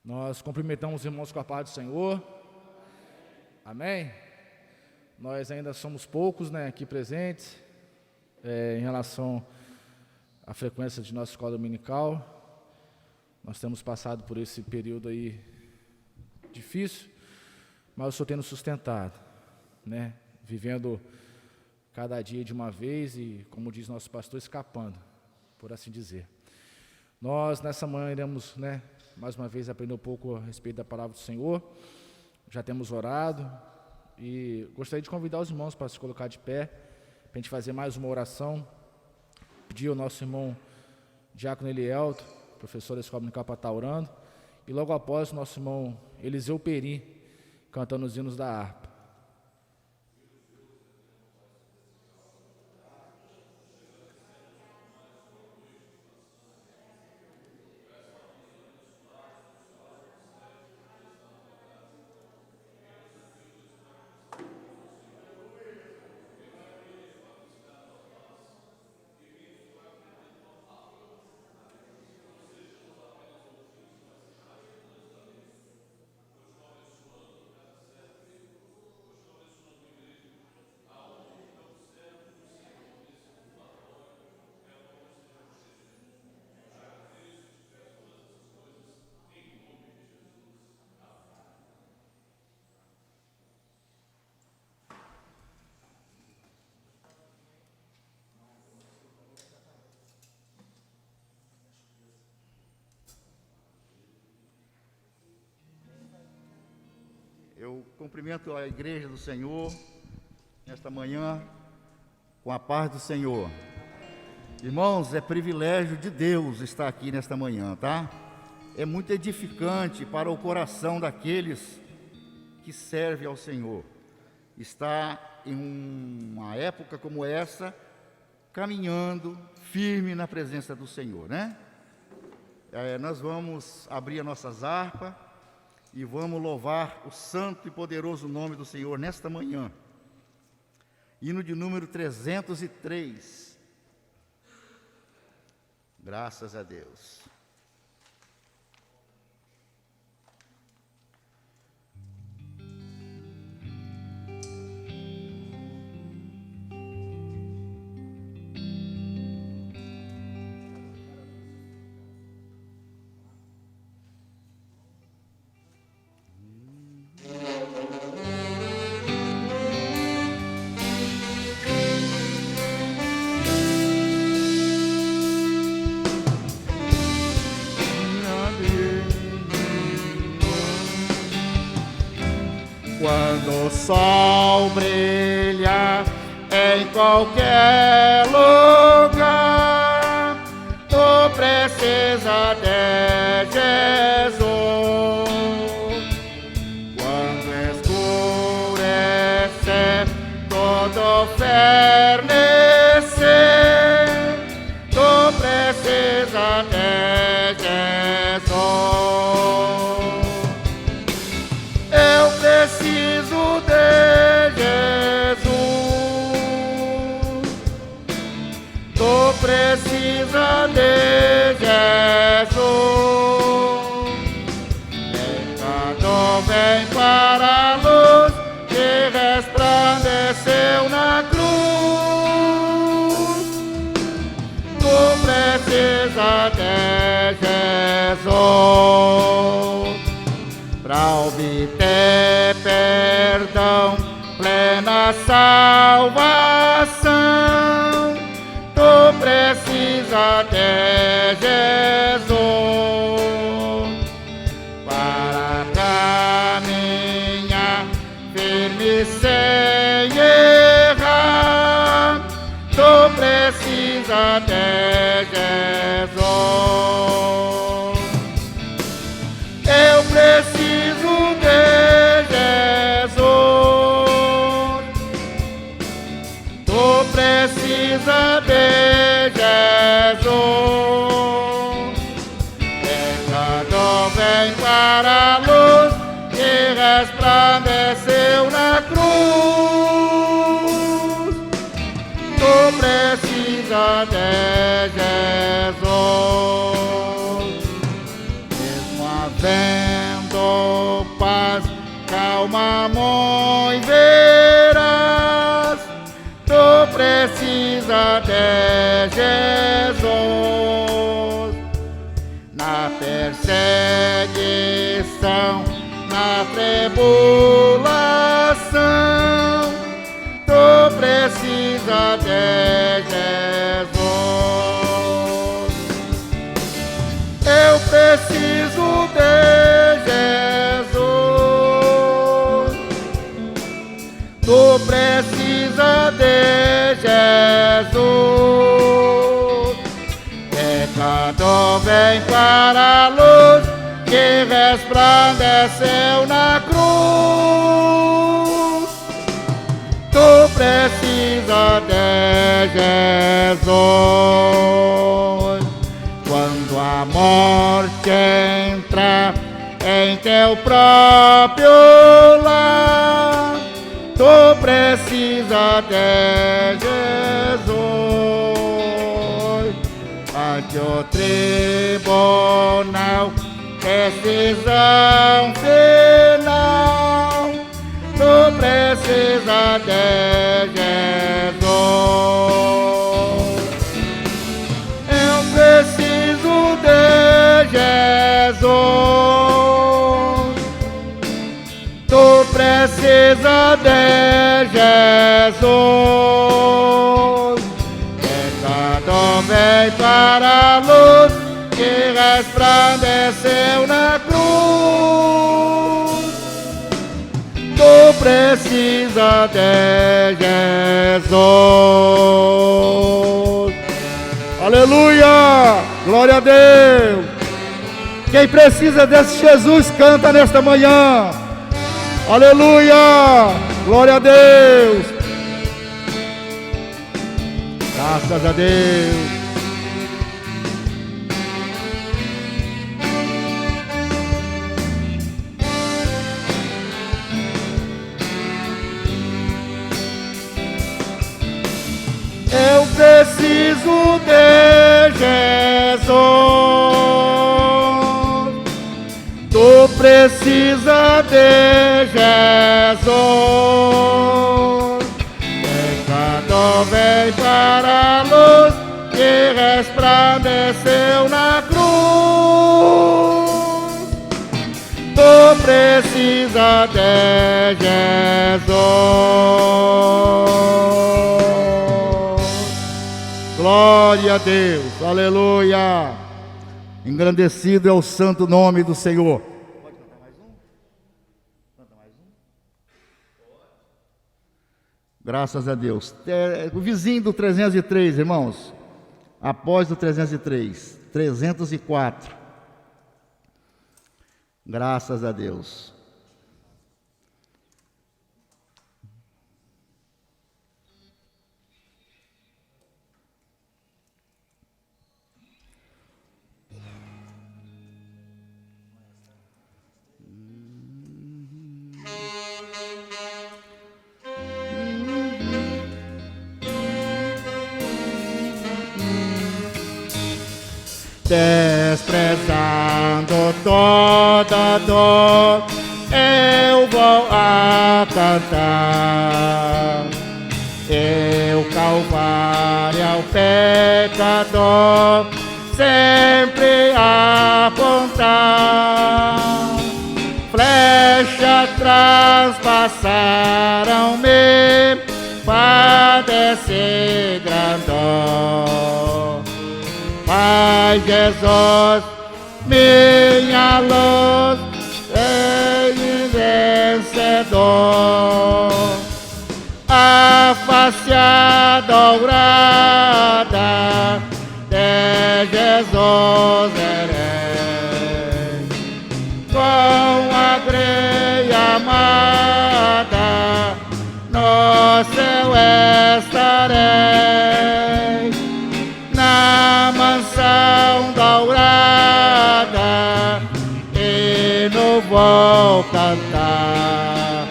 Nós cumprimentamos os irmãos com a paz do Senhor. Amém? Nós ainda somos poucos, aqui presentes, em relação à frequência de nossa escola dominical. Nós temos passado por esse período aí difícil, mas eu estou tendo sustentado, vivendo cada dia de uma vez e, como diz nosso pastor, escapando, por assim dizer. Nós, nessa manhã, iremos, mais uma vez, aprender um pouco a respeito da palavra do Senhor. Já temos orado e gostaria de convidar os irmãos para se colocar de pé, para a gente fazer mais uma oração. Pedir ao nosso irmão Diácono Elielto, professor da Escola Dominical, para estar orando. E logo após, o nosso irmão Eliseu Peri, cantando os hinos da harpa. Eu cumprimento a igreja do Senhor nesta manhã com a paz do Senhor. Irmãos, é privilégio de Deus estar aqui nesta manhã, tá? É muito edificante para o coração daqueles que servem ao Senhor. Estar em uma época como essa, caminhando firme na presença do Senhor, nós vamos abrir as nossas harpas e vamos louvar o santo e poderoso nome do Senhor nesta manhã. Hino de número 303. Graças a Deus. Quando o sol brilha em qualquer lugar, tu precisa de Jesus. Quando escurecer, todo fernecer, tu precisa de Jesus. Preciso de Jesus, tu precisa de Jesus. Pecado vem para a luz que resplandeceu na cruz, tu precisa de Jesus. Para obter perdão, plena salvação, tu precisa de Jesus. Para caminhar firme sem errar, tu precisa de Jesus. Eu preciso de Jesus, tu precisa de Jesus. Pecado vem para a luz que resplandeceu na cruz, tu precisa de perseguição, na tribulação, tu precisa de Jesus. Eu preciso de Jesus. Tu precisa de Jesus. Pecado vem para a luz que resplandeceu na cruz. Tu precisa de Jesus. Quando a morte entra em teu próprio lar, tu precisa de Jesus. Ante o tribunal, decisão final, tu precisa de Jesus. Eu preciso de Jesus. Tu precisa de Jesus. Pecado vem para a luz que resplandeceu na cruz. Tu precisa de Jesus. Aleluia! Glória a Deus! Quem precisa desse Jesus, canta nesta manhã. Aleluia! Glória a Deus! Graças a Deus! Eu preciso de Jesus. Tu precisa de Jesus. Pecado vem para a luz que resplandeceu na cruz. Tu precisa de Jesus. Glória a Deus, aleluia. Engrandecido é o santo nome do Senhor. Pode cantar mais um? Canta mais um? Graças a Deus. O vizinho do 303, irmãos. Após o 303, 304. Graças a Deus. Desprezando toda dor, eu vou a cantar. Eu, Calvário ao pecador, sempre apontar. Flechas transpassaram-me, padeci grande dor. Mas Jesus, minha luz, Rei vencedor, a face dourada de Jesus verei, com a greia amada no céu estarei, na mansão dourada, e no vou cantar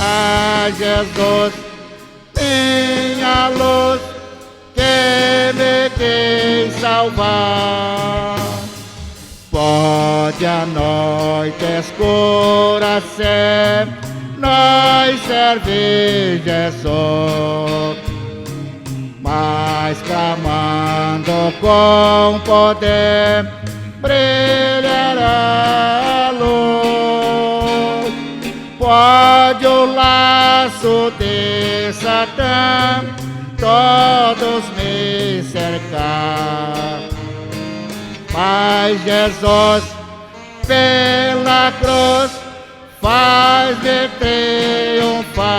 a Jesus, minha luz, que me quis salvar. Pode a noite escura ser, nós servir Jesus, mas clamando com poder, brilhará a luz. Pode o laço de Satã todos me cercar, mas Jesus pela cruz faz-me triunfar.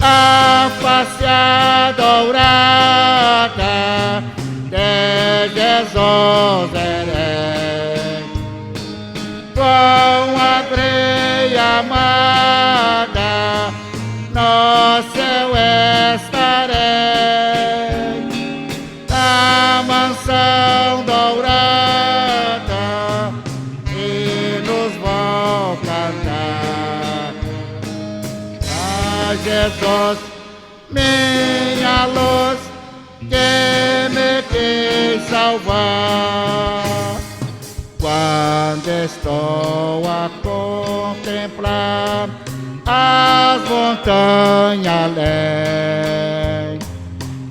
A face adorada de Jesus verei, com a greia amada no céu estarei, na mansão dourada hinos vou cantar. A Jesus, minha luz, que me quis salvar. Quando estou a contemplar as montanhas além,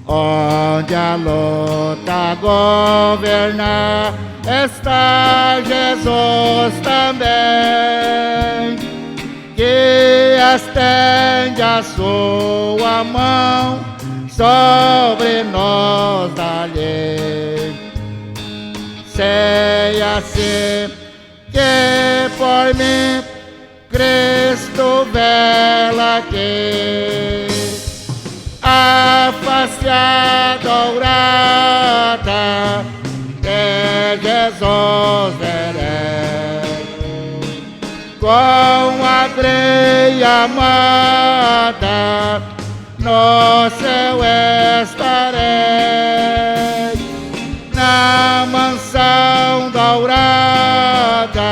onde a luta governa, está Jesus também, que estende a sua mão sobre nós dali. Sei assim que por mim Cristo vela aqui, a face dourada de Jesus verei, com a greia amada no céu estarei, na mansão dourada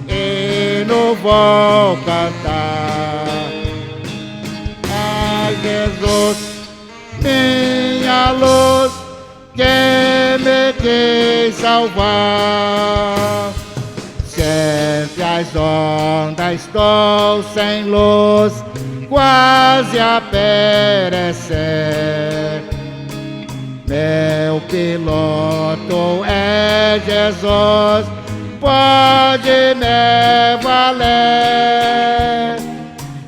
hino vou cantar. A Jesus, minha luz, que me quis salvar. Sempre as ondas estou sem luz, quase a perecer. Meu piloto é Jesus, pode me valer.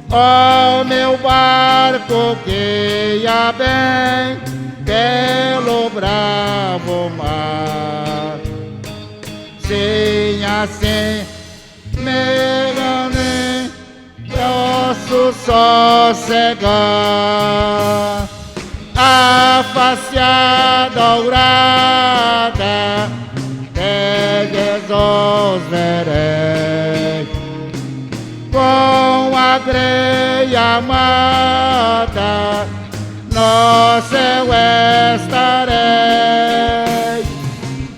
Ó meu barco que ia bem pelo bravo mar, sim, assim me ganhei, posso sossegar. A face dourada de Jesus verei, com a greia amada no céu estarei,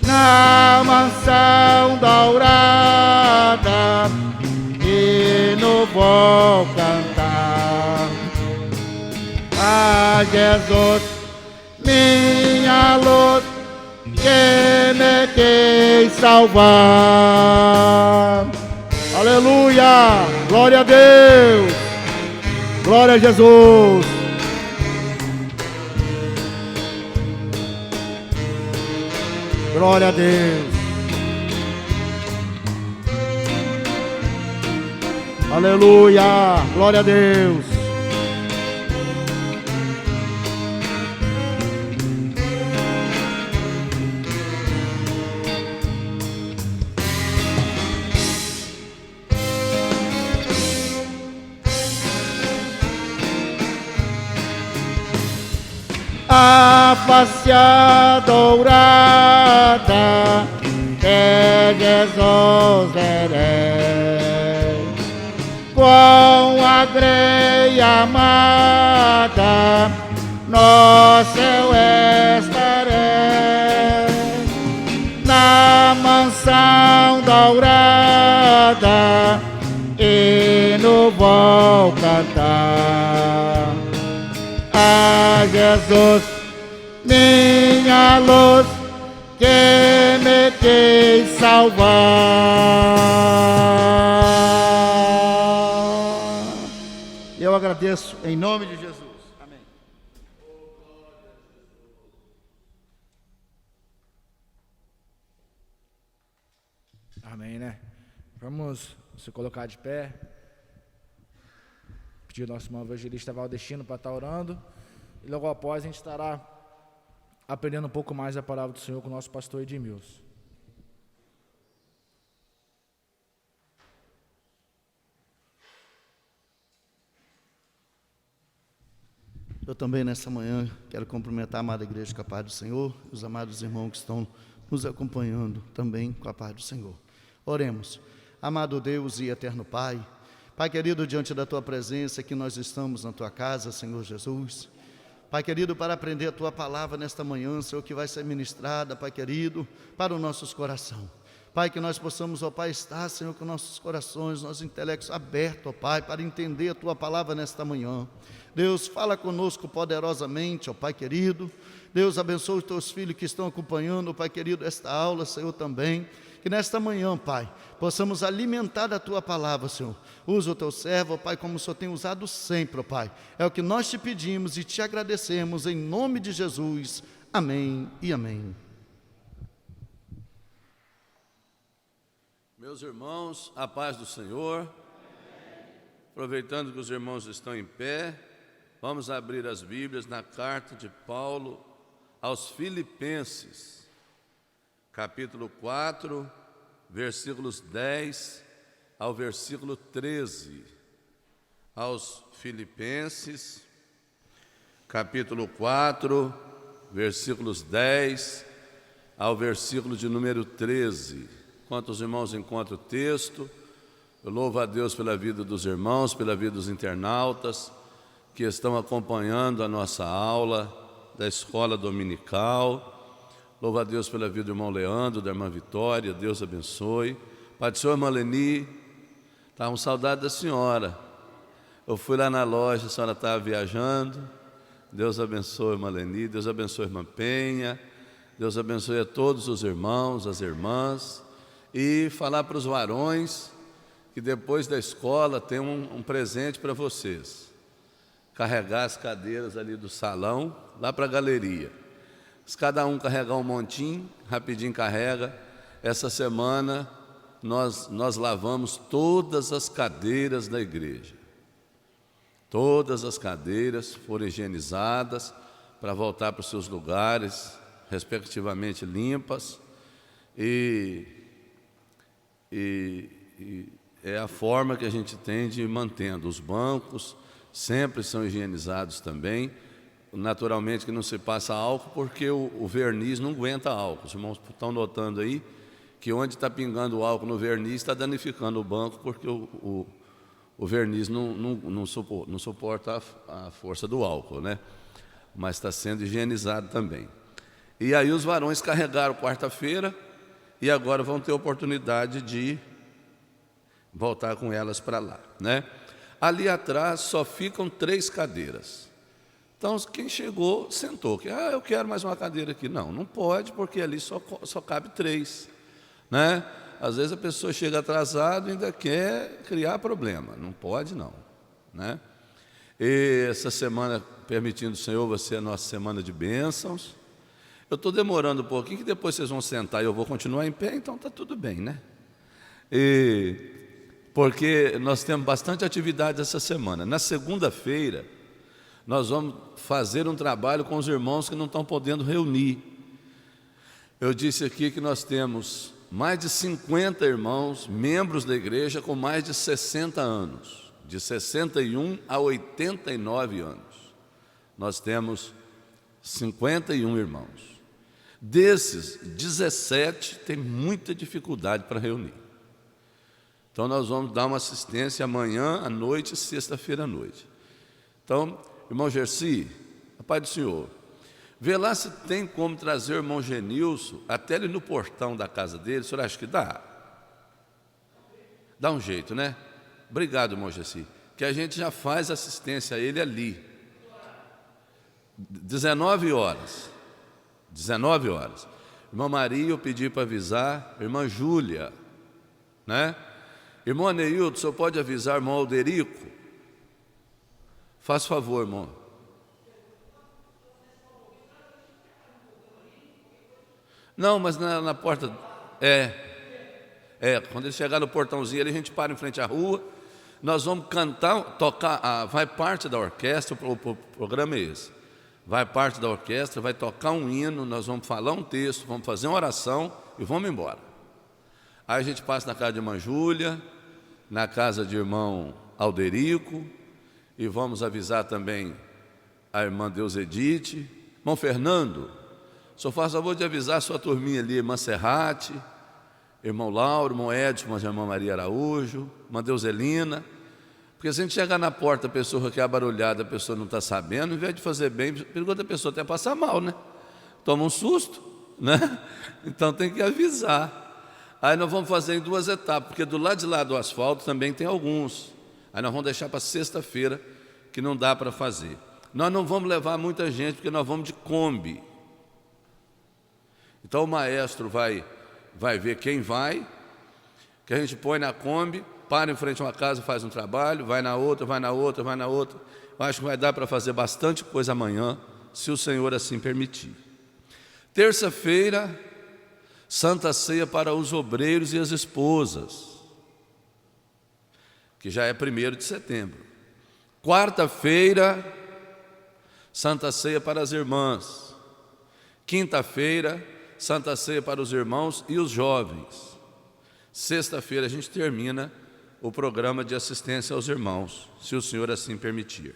na mansão dourada hino vou cantar. A Jesus, minha luz, que me quis salvar. Aleluia, glória a Deus, glória a Jesus. Glória a Deus. Aleluia, glória a Deus. A face dourada de Jesus verei, com a greia amada no céu estarei, na mansão dourada hino vou cantar. A Jesus, minha luz, que me quis salvar. Eu agradeço em nome de Jesus. Amém. Amém, né? Vamos se colocar de pé. Pedir ao nosso irmão evangelista Valdestino para estar orando. E logo após a gente estará aprendendo um pouco mais a palavra do Senhor com o nosso pastor Edmilson. Eu também nessa manhã quero cumprimentar a amada igreja com a paz do Senhor, e os amados irmãos que estão nos acompanhando também com a paz do Senhor. Oremos. Amado Deus e eterno Pai, Pai querido, diante da Tua presença que nós estamos na Tua casa, Senhor Jesus. Pai querido, para aprender a Tua palavra nesta manhã, Senhor, que vai ser ministrada, Pai querido, para os nossos corações. Pai, que nós possamos, ó Pai, estar, Senhor, com nossos corações, nossos intelectos abertos, ó Pai, para entender a Tua palavra nesta manhã. Deus, fala conosco poderosamente, ó Pai querido. Deus, abençoe os Teus filhos que estão acompanhando, ó Pai querido, esta aula, Senhor, também. Que nesta manhã, Pai, possamos alimentar da Tua palavra, Senhor. Usa o Teu servo, ó Pai, como o Senhor tem usado sempre, ó Pai. É o que nós te pedimos e te agradecemos, em nome de Jesus. Amém e amém. Meus irmãos, a paz do Senhor. Aproveitando que os irmãos estão em pé, vamos abrir as Bíblias na carta de Paulo aos Filipenses, capítulo 4, versículos 10 ao versículo 13. Aos Filipenses, capítulo 4, versículos 10 ao versículo de número 13. Enquanto os irmãos encontram o texto, eu louvo a Deus pela vida dos irmãos, pela vida dos internautas que estão acompanhando a nossa aula da escola dominical. Louvo a Deus pela vida do irmão Leandro, da irmã Vitória, Deus abençoe. Pai do Senhor, irmã Leni, estava com saudade da senhora. Eu fui lá na loja, a senhora estava viajando. Deus abençoe, irmã Leni, Deus abençoe a irmã Penha, Deus abençoe a todos os irmãos, as irmãs. E falar para os varões que depois da escola tem um presente para vocês. Carregar as cadeiras ali do salão, lá para a galeria. Se cada um carregar um montinho, rapidinho carrega. Essa semana nós lavamos todas as cadeiras da igreja. Todas as cadeiras foram higienizadas para voltar para os seus lugares, respectivamente limpas. E é a forma que a gente tem de ir mantendo. Os bancos sempre são higienizados também. Naturalmente que não se passa álcool, porque o verniz não aguenta álcool. Os irmãos estão notando aí que onde está pingando o álcool no verniz está danificando o banco, porque o verniz não suporta a força do álcool, né? Mas está sendo higienizado também. E aí os varões carregaram quarta-feira, e agora vão ter oportunidade de voltar com elas para lá, né? Ali atrás só ficam 3 cadeiras. Então, quem chegou, sentou. Eu quero mais uma cadeira aqui. Não pode, porque ali só cabe 3, né? Às vezes a pessoa chega atrasada e ainda quer criar problema. Não pode, não, né? E essa semana, permitindo o Senhor, vai ser a nossa semana de bênçãos. Eu estou demorando um pouquinho, que depois vocês vão sentar e eu vou continuar em pé, então está tudo bem, né? Porque nós temos bastante atividade essa semana. Na segunda-feira, nós vamos fazer um trabalho com os irmãos que não estão podendo reunir. Eu disse aqui que nós temos mais de 50 irmãos, membros da igreja, com mais de 60 anos, de 61 a 89 anos. Nós temos 51 irmãos. Desses, 17 têm muita dificuldade para reunir. Então nós vamos dar uma assistência amanhã à noite e sexta-feira à noite. Então, irmão Gersi, a paz do Senhor, vê lá se tem como trazer o irmão Genilson até ele no portão da casa dele. O senhor acha que dá? Dá um jeito, né? Obrigado, irmão Gersi, que a gente já faz assistência a ele ali. 19 horas. 19 horas. Irmã Maria, eu pedi para avisar. Irmã Júlia, né? Irmão Aneildo, o senhor pode avisar o irmão Alderico? Faz favor, irmão. Não, mas na porta. Quando ele chegar no portãozinho ali, a gente para em frente à rua. Nós vamos cantar, tocar, vai parte da orquestra, o programa é esse. Vai parte da orquestra, vai tocar um hino, nós vamos falar um texto, vamos fazer uma oração e vamos embora. Aí a gente passa na casa de irmã Júlia, na casa de irmão Alderico, e vamos avisar também a irmã Deusedite. Irmão Fernando, só faz favor de avisar a sua turminha ali, irmã Serrate, irmão Lauro, irmão Edson, irmã Maria Araújo, irmã Deuselina. Porque se a gente chegar na porta, a pessoa que é barulhada, a pessoa não está sabendo, em vez de fazer bem, pergunta a pessoa até passar mal, né? Toma um susto, né? Então tem que avisar. Aí nós vamos fazer em 2 etapas, porque do lado de lá do asfalto também tem alguns. Aí nós vamos deixar para sexta-feira, que não dá para fazer. Nós não vamos levar muita gente, porque nós vamos de Kombi. Então o maestro vai ver quem vai, que a gente põe na Kombi, para em frente a uma casa, faz um trabalho, vai na outra, vai na outra, vai na outra. Eu acho que vai dar para fazer bastante coisa amanhã, se o Senhor assim permitir. Terça-feira, Santa Ceia para os obreiros e as esposas, que já é 1º de setembro. Quarta-feira, Santa Ceia para as irmãs. Quinta-feira, Santa Ceia para os irmãos e os jovens. Sexta-feira a gente termina o programa de assistência aos irmãos, se o Senhor assim permitir.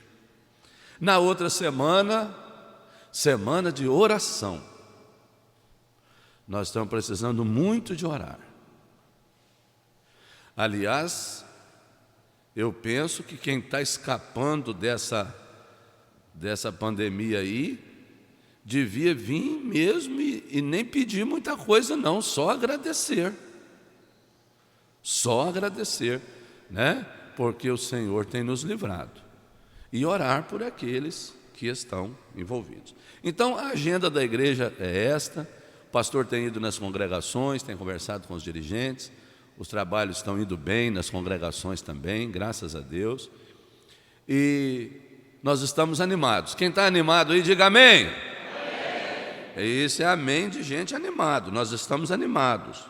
Na outra semana, semana de oração. Nós estamos precisando muito de orar. Aliás, eu penso que quem está escapando dessa pandemia aí, devia vir mesmo e nem pedir muita coisa não, só agradecer. Só agradecer, né? Porque o Senhor tem nos livrado. E orar por aqueles que estão envolvidos. Então, a agenda da igreja é esta. O pastor tem ido nas congregações, tem conversado com os dirigentes. Os trabalhos estão indo bem nas congregações também, graças a Deus. E nós estamos animados. Quem está animado aí, diga amém. Esse é amém de gente animado. Nós estamos animados,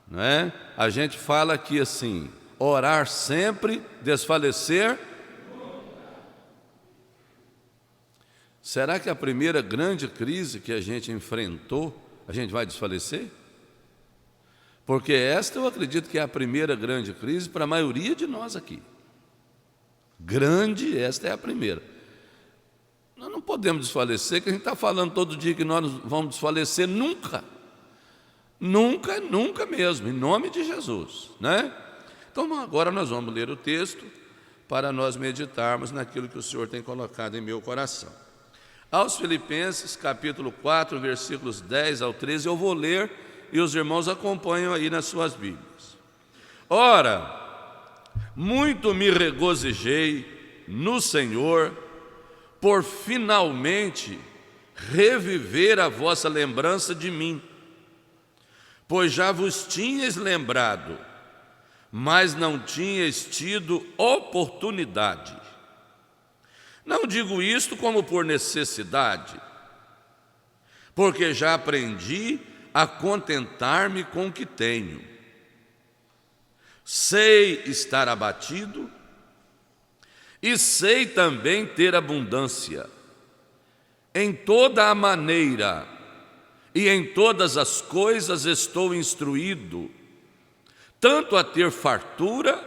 não é? A gente fala aqui assim: orar sempre, desfalecer. Será que a primeira grande crise que a gente enfrentou, a gente vai desfalecer? Porque esta eu acredito que é a primeira grande crise para a maioria de nós aqui. Grande, esta é a primeira. Nós não podemos desfalecer, que a gente está falando todo dia que nós vamos desfalecer, nunca. Nunca, nunca mesmo, em nome de Jesus, né? Então agora nós vamos ler o texto para nós meditarmos naquilo que o Senhor tem colocado em meu coração. Aos Filipenses, capítulo 4, versículos 10 ao 13, eu vou ler e os irmãos acompanham aí nas suas Bíblias. Ora, muito me regozijei no Senhor por finalmente reviver a vossa lembrança de mim, pois já vos tinhas lembrado, mas não tinhas tido oportunidade. Não digo isto como por necessidade, porque já aprendi a contentar-me com o que tenho. Sei estar abatido e sei também ter abundância. Em toda a maneira e em todas as coisas estou instruído, tanto a ter fartura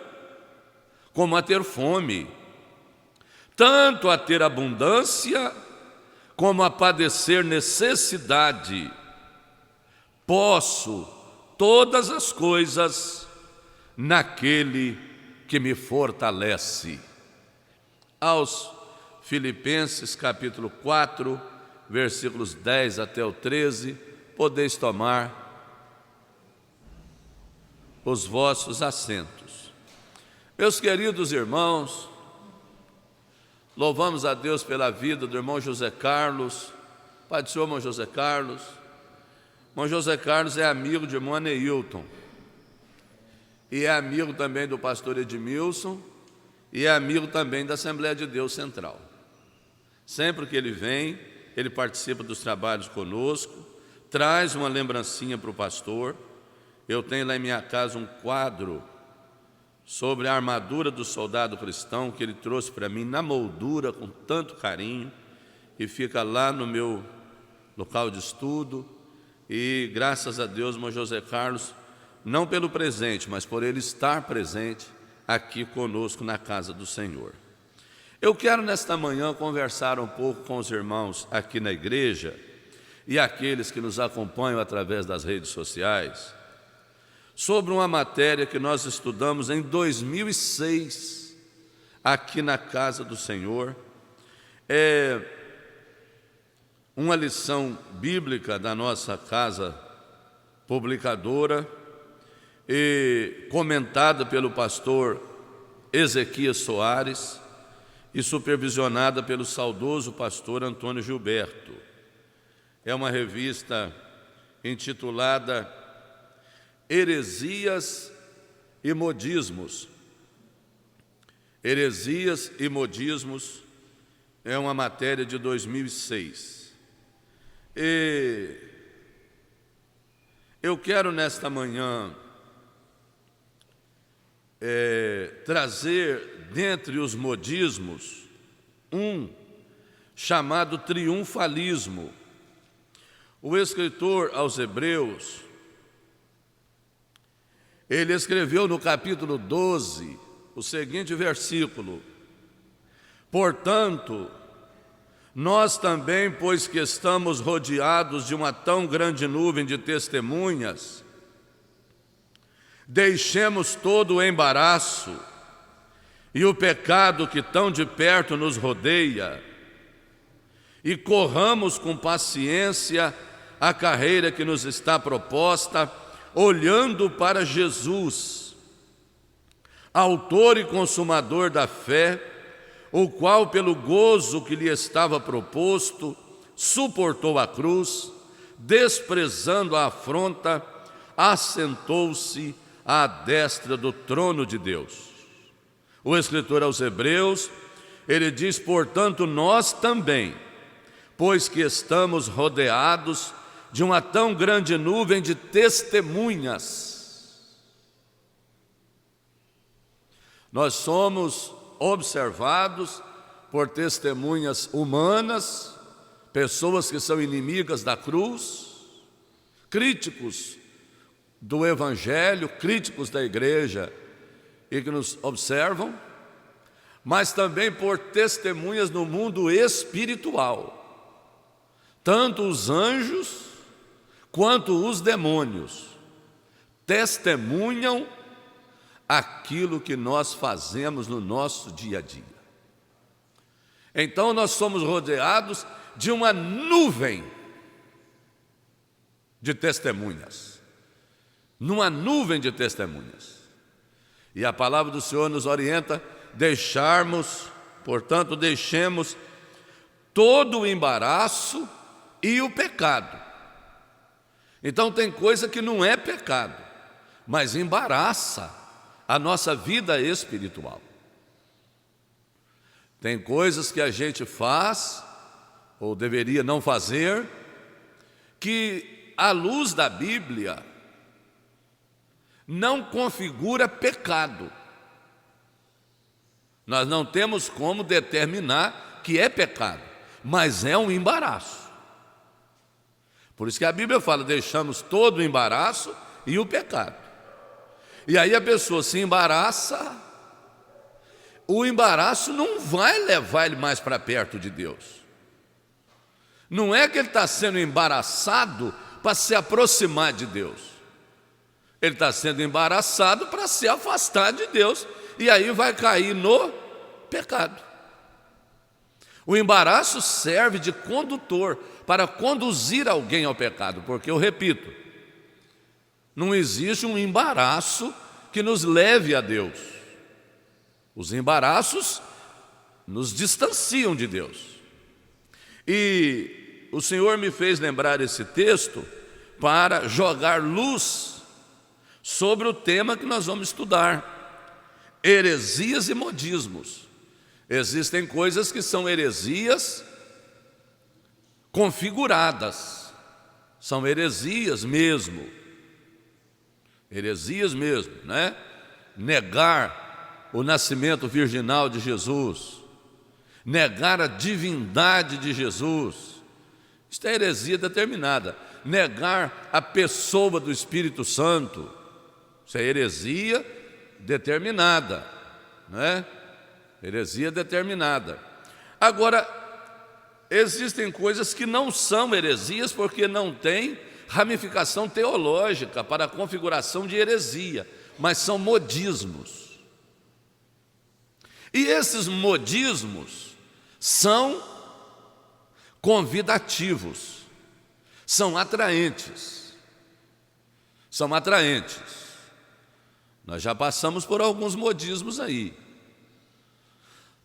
como a ter fome, tanto a ter abundância como a padecer necessidade. Posso todas as coisas naquele que me fortalece. Aos Filipenses, capítulo 4, versículos 10 até o 13, podeis tomar os vossos assentos. Meus queridos irmãos, louvamos a Deus pela vida do irmão José Carlos. Pai do Senhor, irmão José Carlos. Irmão José Carlos é amigo de irmão Neilton, e é amigo também do pastor Edmilson, e é amigo também da Assembleia de Deus Central. Sempre que ele vem, ele participa dos trabalhos conosco, traz uma lembrancinha para o pastor. eu tenho lá em minha casa um quadro sobre a armadura do soldado cristão, que ele trouxe para mim na moldura, com tanto carinho, e fica lá no meu local de estudo. E graças a Deus, irmão José Carlos, não pelo presente, mas por ele estar presente aqui conosco na casa do Senhor. Eu quero nesta manhã conversar um pouco com os irmãos aqui na igreja e aqueles que nos acompanham através das redes sociais sobre uma matéria que nós estudamos em 2006 aqui na casa do Senhor. É uma lição bíblica da nossa casa publicadora e comentada pelo pastor Ezequias Soares e supervisionada pelo saudoso pastor Antônio Gilberto. É uma revista intitulada Heresias e Modismos. Heresias e Modismos é uma matéria de 2006. E eu quero nesta manhã trazer dentre os modismos um chamado triunfalismo. O escritor aos Hebreus, ele escreveu no capítulo 12 o seguinte versículo: portanto, nós também, pois que estamos rodeados de uma tão grande nuvem de testemunhas, deixemos todo o embaraço e o pecado que tão de perto nos rodeia e corramos com paciência a carreira que nos está proposta, olhando para Jesus, autor e consumador da fé, o qual, pelo gozo que lhe estava proposto, suportou a cruz, desprezando a afronta, assentou-se à destra do trono de Deus. O escritor aos Hebreus, ele diz, portanto, nós também, pois que estamos rodeados de uma tão grande nuvem de testemunhas. Nós somos observados por testemunhas humanas, pessoas que são inimigas da cruz, críticos do Evangelho, críticos da igreja e que nos observam, mas também por testemunhas no mundo espiritual, tanto os anjos quanto os demônios testemunham aquilo que nós fazemos no nosso dia a dia. Então nós somos rodeados de uma nuvem de testemunhas, numa nuvem de testemunhas. E a palavra do Senhor nos orienta portanto, deixemos todo o embaraço e o pecado. Então tem coisa que não é pecado, mas embaraça a nossa vida espiritual. Tem coisas que a gente faz, ou deveria não fazer, que à luz da Bíblia não configura pecado. Nós não temos como determinar que é pecado, mas é um embaraço. Por isso que a Bíblia fala, deixamos todo o embaraço e o pecado. E aí a pessoa se embaraça, o embaraço não vai levar ele mais para perto de Deus. Não é que ele está sendo embaraçado para se aproximar de Deus. Ele está sendo embaraçado para se afastar de Deus, e aí vai cair no pecado. O embaraço serve de condutor para conduzir alguém ao pecado, porque eu repito, não existe um embaraço que nos leve a Deus. Os embaraços nos distanciam de Deus. E o Senhor me fez lembrar esse texto para jogar luz sobre o tema que nós vamos estudar: heresias e modismos. Existem coisas que são heresias configuradas, são heresias mesmo. heresias mesmo, né? Negar o nascimento virginal de Jesus, negar a divindade de Jesus, isto é heresia determinada. Negar a pessoa do Espírito Santo, isso é heresia determinada, né? Heresia determinada. Agora, existem coisas que não são heresias porque não têm ramificação teológica para a configuração de heresia, mas são modismos. E esses modismos são convidativos, são atraentes. São atraentes. Nós já passamos por alguns modismos aí.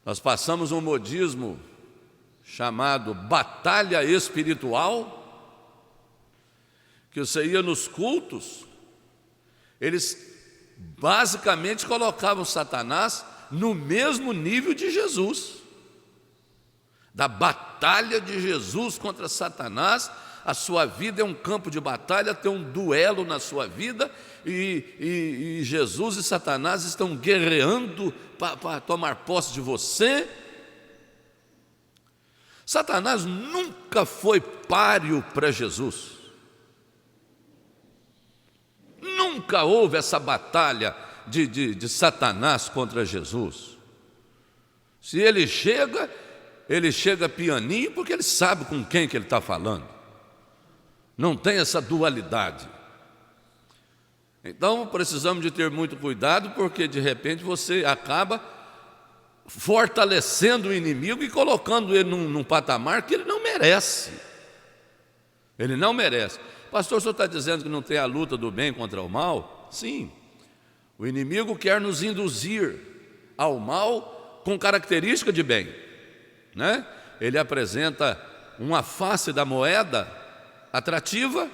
Nós passamos um modismo chamado batalha espiritual, que você ia nos cultos, eles basicamente colocavam Satanás no mesmo nível de Jesus. Da batalha de Jesus contra Satanás, a sua vida é um campo de batalha, tem um duelo na sua vida, e Jesus e Satanás estão guerreando para tomar posse de você. Satanás nunca foi páreo para Jesus. Nunca houve essa batalha de Satanás contra Jesus. Se ele chega pianinho porque ele sabe com quem que ele está falando. Não tem essa dualidade. Então precisamos de ter muito cuidado, porque de repente você acaba fortalecendo o inimigo e colocando ele num patamar que ele não merece. Ele não merece. Pastor, o senhor está dizendo que não tem a luta do bem contra o mal? Sim. O inimigo quer nos induzir ao mal com característica de bem, né? Ele apresenta uma face da moeda atrativa,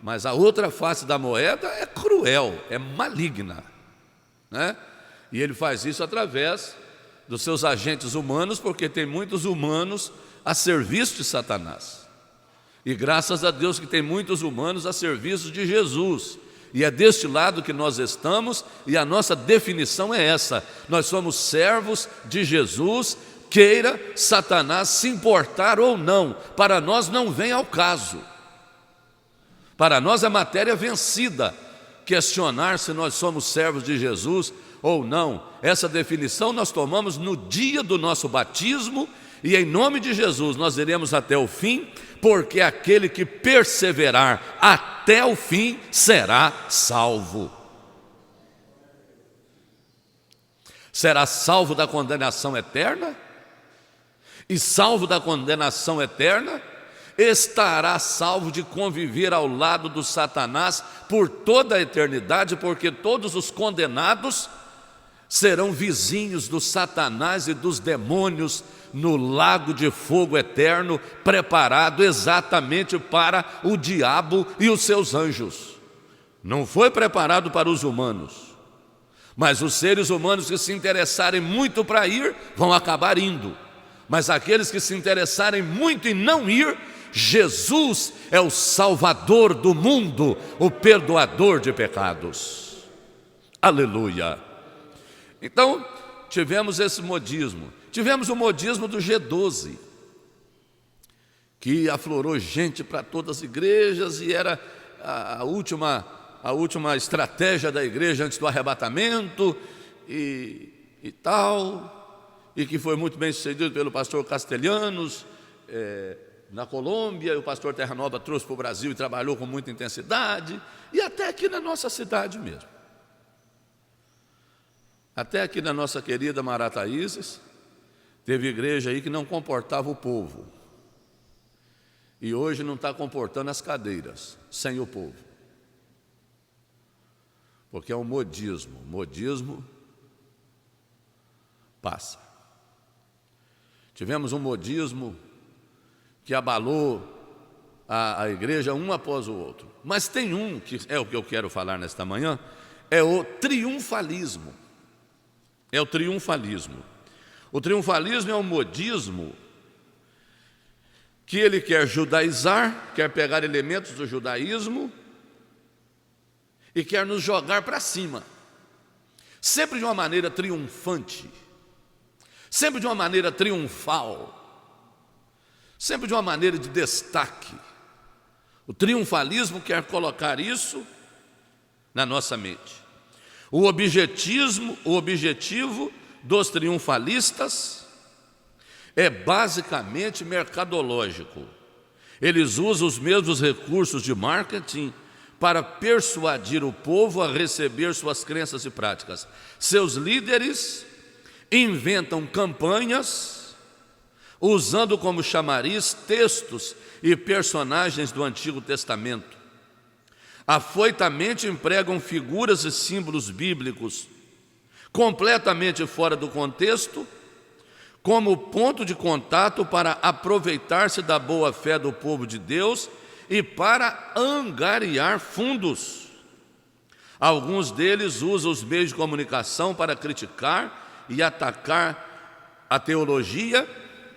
mas a outra face da moeda é cruel, é maligna, né? E ele faz isso através dos seus agentes humanos, porque tem muitos humanos a serviço de Satanás. E graças a Deus que tem muitos humanos a serviço de Jesus. E é deste lado que nós estamos, e a nossa definição é essa: nós somos servos de Jesus, queira Satanás se importar ou não, para nós não vem ao caso. Para nós é matéria vencida questionar se nós somos servos de Jesus ou não. Essa definição nós tomamos no dia do nosso batismo, e em nome de Jesus nós iremos até o fim, porque aquele que perseverar até o fim será salvo. Será salvo da condenação eterna, e salvo da condenação eterna, estará salvo de conviver ao lado do Satanás por toda a eternidade, porque todos os condenados serão vizinhos do Satanás e dos demônios no lago de fogo eterno, preparado exatamente para o diabo e os seus anjos. Não foi preparado para os humanos, mas os seres humanos que se interessarem muito para ir, vão acabar indo. Mas aqueles que se interessarem muito em não ir, Jesus é o Salvador do mundo, o perdoador de pecados. Aleluia! Então, tivemos esse modismo. Tivemos o modismo do G12, que aflorou gente para todas as igrejas, e era a última estratégia da igreja antes do arrebatamento e tal, e que foi muito bem sucedido pelo pastor Castelhanos na Colômbia, e o pastor Terra Nova trouxe para o Brasil e trabalhou com muita intensidade, e até aqui na nossa cidade mesmo. Até aqui na nossa querida Marataízes, teve igreja aí que não comportava o povo, e hoje não está comportando as cadeiras sem o povo, porque é um modismo. Modismo passa. Tivemos um modismo que abalou a igreja um após o outro, mas tem um que é o que eu quero falar nesta manhã, é o triunfalismo. É o triunfalismo. O triunfalismo é um modismo que ele quer judaizar, quer pegar elementos do judaísmo e quer nos jogar para cima, sempre de uma maneira triunfante, sempre de uma maneira triunfal, sempre de uma maneira de destaque. O triunfalismo quer colocar isso na nossa mente. O objetivo dos triunfalistas é basicamente mercadológico. Eles usam os mesmos recursos de marketing para persuadir o povo a receber suas crenças e práticas. Seus líderes inventam campanhas usando como chamariz textos e personagens do Antigo Testamento. Afoitamente empregam figuras e símbolos bíblicos completamente fora do contexto, como ponto de contato para aproveitar-se da boa-fé do povo de Deus e para angariar fundos. Alguns deles usam os meios de comunicação para criticar e atacar a teologia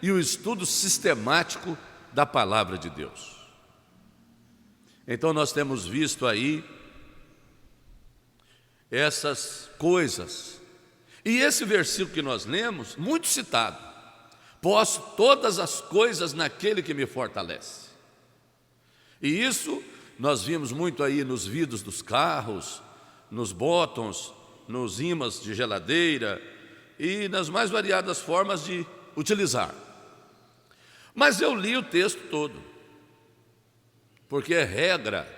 e o estudo sistemático da palavra de Deus. Então nós temos visto aí essas coisas. E esse versículo que nós lemos, muito citado: posso todas as coisas naquele que me fortalece. E isso nós vimos muito aí nos vidros dos carros, nos botões, nos ímãs de geladeira e nas mais variadas formas de utilizar. Mas eu li o texto todo, porque é regra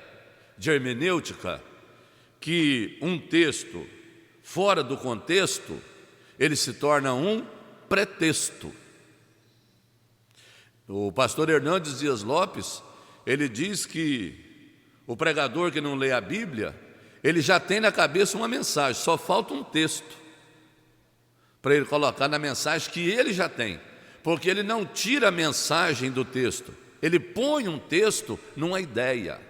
de hermenêutica que um texto fora do contexto, ele se torna um pretexto. O pastor Hernandes Dias Lopes, ele diz que o pregador que não lê a Bíblia, ele já tem na cabeça uma mensagem, só falta um texto para ele colocar na mensagem que ele já tem, porque ele não tira a mensagem do texto, ele põe um texto numa ideia.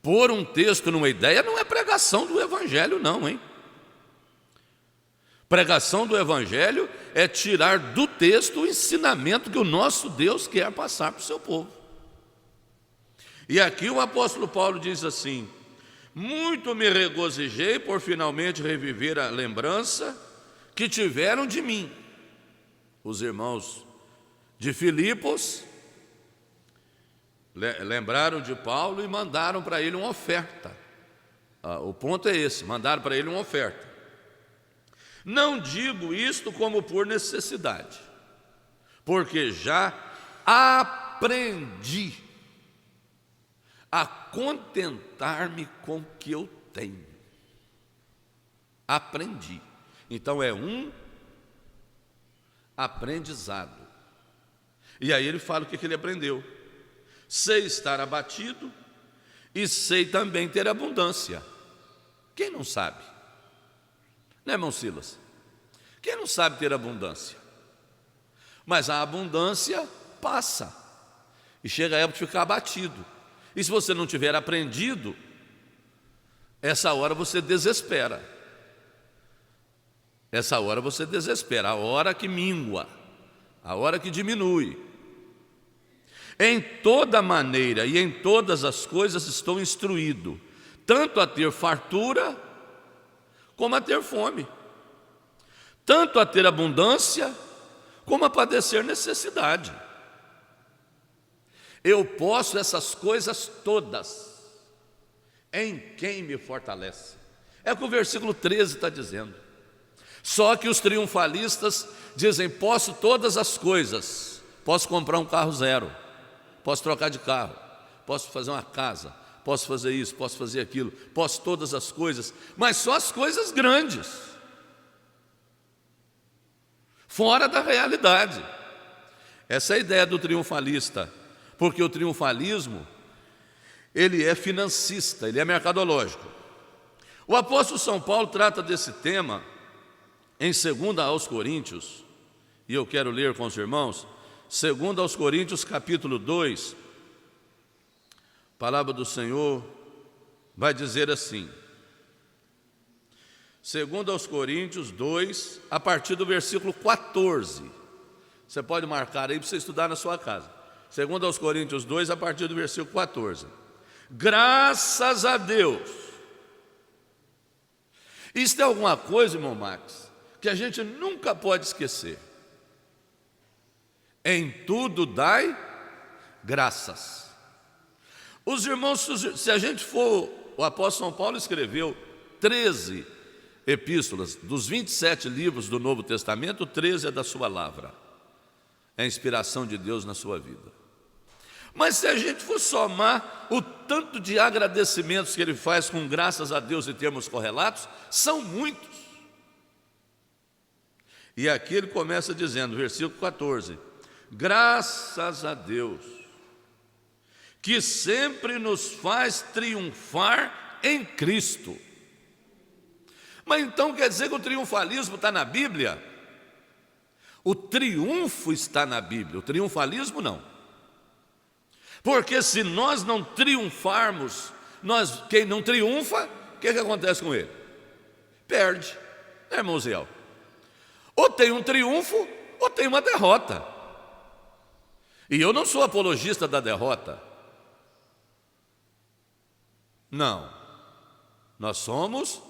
Pôr um texto numa ideia não é pregação do Evangelho não, hein? Pregação do Evangelho é tirar do texto o ensinamento que o nosso Deus quer passar para o seu povo. E aqui o apóstolo Paulo diz assim: muito me regozijei por finalmente reviver a lembrança que tiveram de mim. Os irmãos de Filipos lembraram de Paulo e mandaram para ele uma oferta. O ponto é esse: mandaram para ele uma oferta. Não digo isto como por necessidade, porque já aprendi a contentar-me com o que eu tenho. Aprendi. Então é um aprendizado. E aí ele fala o que ele aprendeu: sei estar abatido e sei também ter abundância. Quem não sabe? Né, irmão Silas? Quem não sabe ter abundância? Mas a abundância passa e chega a época de ficar abatido. E se você não tiver aprendido, essa hora você desespera. Essa hora você desespera, a hora que mingua, a hora que diminui. Em toda maneira e em todas as coisas estou instruído, tanto a ter fartura como a ter fome, tanto a ter abundância como a padecer necessidade. Eu posso essas coisas todas em quem me fortalece. É o que o versículo 13 está dizendo. Só que os triunfalistas dizem: posso todas as coisas, posso comprar um carro zero, posso trocar de carro, posso fazer uma casa, posso fazer isso, posso fazer aquilo, posso todas as coisas, mas só as coisas grandes, fora da realidade. Essa é a ideia do triunfalista, porque o triunfalismo, ele é financista, ele é mercadológico. O apóstolo São Paulo trata desse tema em 2 aos Coríntios, e eu quero ler com os irmãos, 2 aos Coríntios, capítulo 2, a palavra do Senhor vai dizer assim, 2 aos Coríntios 2, a partir do versículo 14. Você pode marcar aí para você estudar na sua casa. 2 aos Coríntios 2, a partir do versículo 14. Graças a Deus, Isso é alguma coisa, irmão Max, que a gente nunca pode esquecer. Em tudo dai graças. Os irmãos, se a gente for, o apóstolo São Paulo escreveu 13 epístolas, dos 27 livros do Novo Testamento, 13 é da sua lavra. É a inspiração de Deus na sua vida. Mas se a gente for somar o tanto de agradecimentos que ele faz com graças a Deus em termos correlatos, são muitos. E aqui ele começa dizendo, versículo 14: graças a Deus, que sempre nos faz triunfar em Cristo. Mas então quer dizer que o triunfalismo está na Bíblia? O triunfo está na Bíblia, o triunfalismo não. Porque se nós não triunfarmos, quem não triunfa, o que acontece com ele? Perde, né, irmão Ziel? Ou tem um triunfo, ou tem uma derrota. E eu não sou apologista da derrota. Não. Nós somos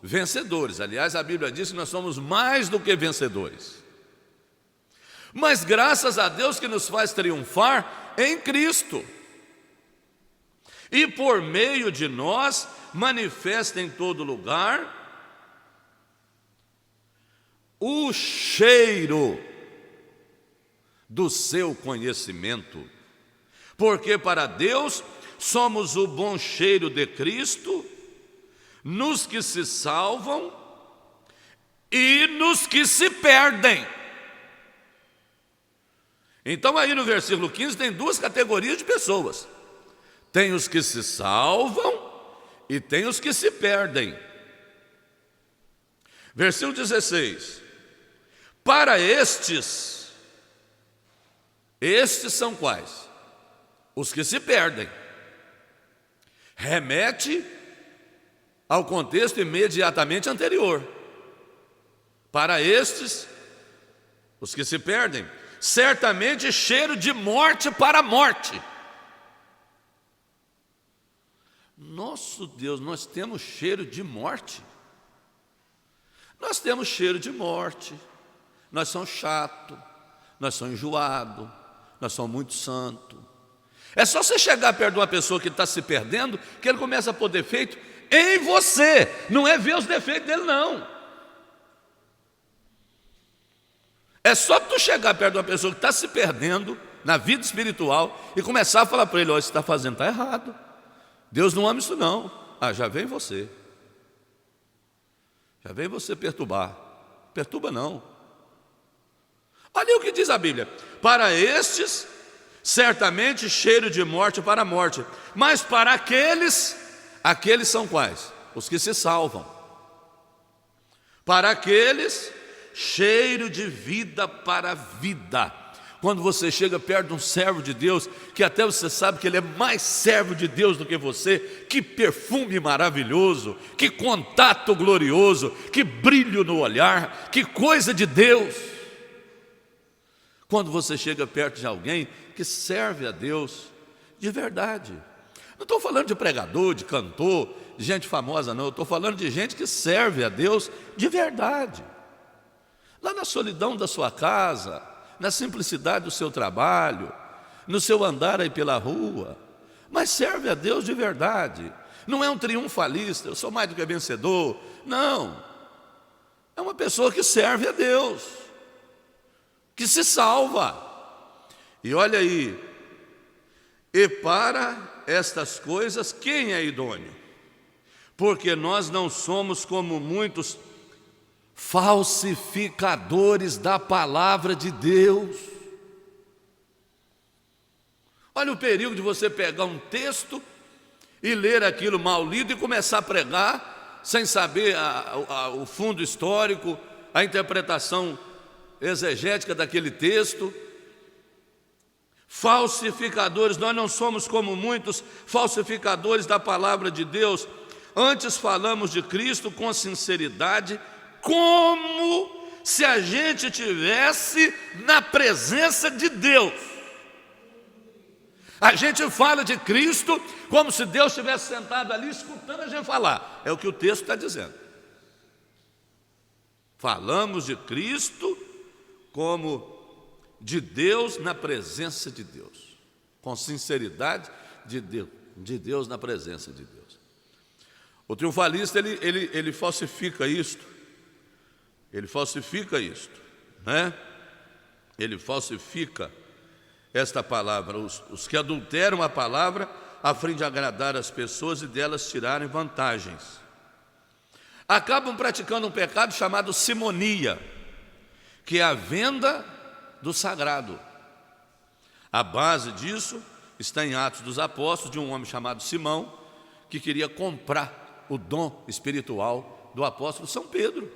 vencedores. Aliás, a Bíblia diz que nós somos mais do que vencedores. Mas graças a Deus que nos faz triunfar em Cristo. E por meio de nós, manifesta em todo lugar o cheiro do seu conhecimento. Porque para Deus somos o bom cheiro de Cristo, nos que se salvam e nos que se perdem. Então aí no versículo 15 tem duas categorias de pessoas. Tem os que se salvam e tem os que se perdem. Versículo 16. Para estes são quais? Os que se perdem. Remete ao contexto imediatamente anterior. Para estes, os que se perdem, certamente cheiro de morte para a morte. Nosso Deus, nós temos cheiro de morte. Nós temos cheiro de morte. Nós somos chatos, nós somos enjoados, nós somos muito santos. É só você chegar perto de uma pessoa que está se perdendo, que ele começa a pôr defeito em você. Não é ver os defeitos dele, não. É só tu chegar perto de uma pessoa que está se perdendo na vida espiritual e começar a falar para ele: olha, isso que está fazendo está errado. Deus não ama isso não. Ah, já vem você. Já vem você perturbar. Perturba não. Olha o que diz a Bíblia. Para estes, certamente cheiro de morte para a morte. Mas para aqueles são quais? Os que se salvam. Para aqueles, cheiro de vida para a vida. Quando você chega perto de um servo de Deus, que até você sabe que ele é mais servo de Deus do que você, que perfume maravilhoso, que contato glorioso, que brilho no olhar, que coisa de Deus. Quando você chega perto de alguém que serve a Deus de verdade. Não estou falando de pregador, de cantor, de gente famosa não, eu estou falando de gente que serve a Deus de verdade. Lá na solidão da sua casa, na simplicidade do seu trabalho, no seu andar aí pela rua, mas serve a Deus de verdade. Não é um triunfalista, eu sou mais do que vencedor, não. É uma pessoa que serve a Deus, que se salva. E olha aí, e para estas coisas quem é idôneo? Porque nós não somos como muitos falsificadores da palavra de Deus. Olha o perigo de você pegar um texto e ler aquilo mal lido e começar a pregar sem saber o fundo histórico, a interpretação exegética daquele texto. Falsificadores, nós não somos como muitos falsificadores da palavra de Deus. Antes falamos de Cristo com sinceridade, como se a gente estivesse na presença de Deus. A gente fala de Cristo como se Deus estivesse sentado ali escutando a gente falar. É o que o texto está dizendo. Falamos de Cristo como de Deus na presença de Deus, com sinceridade de Deus na presença de Deus. O triunfalista, ele falsifica isto, né? Ele falsifica esta palavra, os que adulteram a palavra a fim de agradar as pessoas e delas tirarem vantagens. Acabam praticando um pecado chamado simonia, que é a venda do sagrado. A base disso está em Atos dos Apóstolos, de um homem chamado Simão, que queria comprar o dom espiritual do apóstolo São Pedro.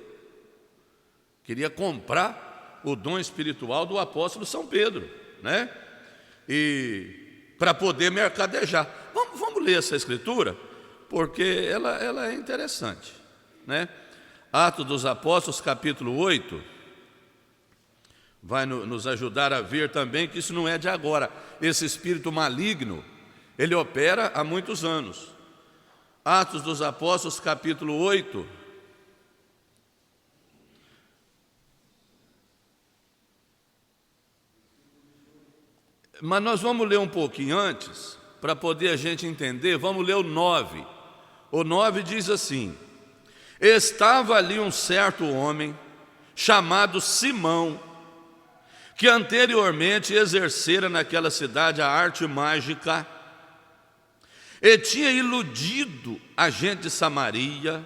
Queria comprar o dom espiritual do apóstolo São Pedro, né? E para poder mercadejar. Vamos ler essa escritura, porque ela é interessante, né? Atos dos Apóstolos, capítulo 8, vai nos ajudar a ver também que isso não é de agora. Esse espírito maligno, ele opera há muitos anos. Atos dos Apóstolos, capítulo 8. Mas nós vamos ler um pouquinho antes, para poder a gente entender. Vamos ler o 9. O 9 diz assim: estava ali um certo homem, chamado Simão, que anteriormente exercera naquela cidade a arte mágica, e tinha iludido a gente de Samaria,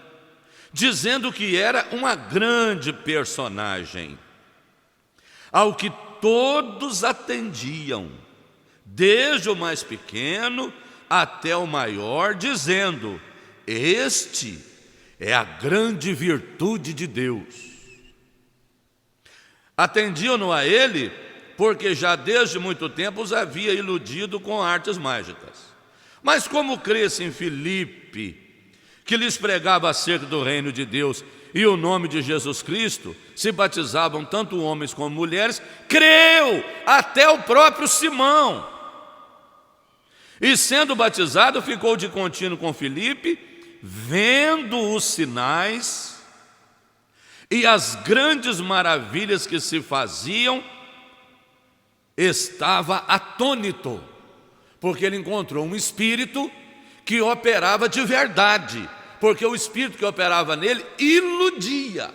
dizendo que era uma grande personagem, ao que todos atendiam, desde o mais pequeno até o maior, dizendo: este é a grande virtude de Deus. Atendiam-no a ele, porque já desde muito tempo os havia iludido com artes mágicas. Mas como cresce em Filipe, que lhes pregava acerca do reino de Deus e o nome de Jesus Cristo, se batizavam tanto homens como mulheres, creu até o próprio Simão. E sendo batizado, ficou de contínuo com Filipe, vendo os sinais e as grandes maravilhas que se faziam, estava atônito, porque ele encontrou um espírito que operava de verdade, porque o espírito que operava nele iludia.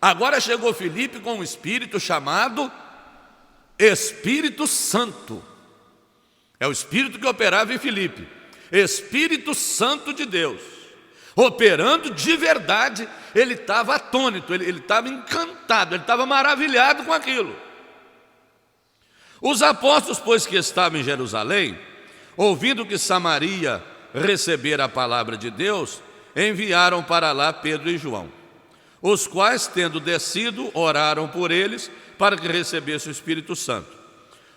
Agora chegou Filipe com um espírito chamado Espírito Santo. É o espírito que operava em Filipe, Espírito Santo de Deus, operando de verdade. Ele estava atônito, ele estava encantado, ele estava maravilhado com aquilo. Os apóstolos, pois, que estavam em Jerusalém, ouvindo que Samaria recebera a palavra de Deus, enviaram para lá Pedro e João, os quais, tendo descido, oraram por eles para que recebessem o Espírito Santo,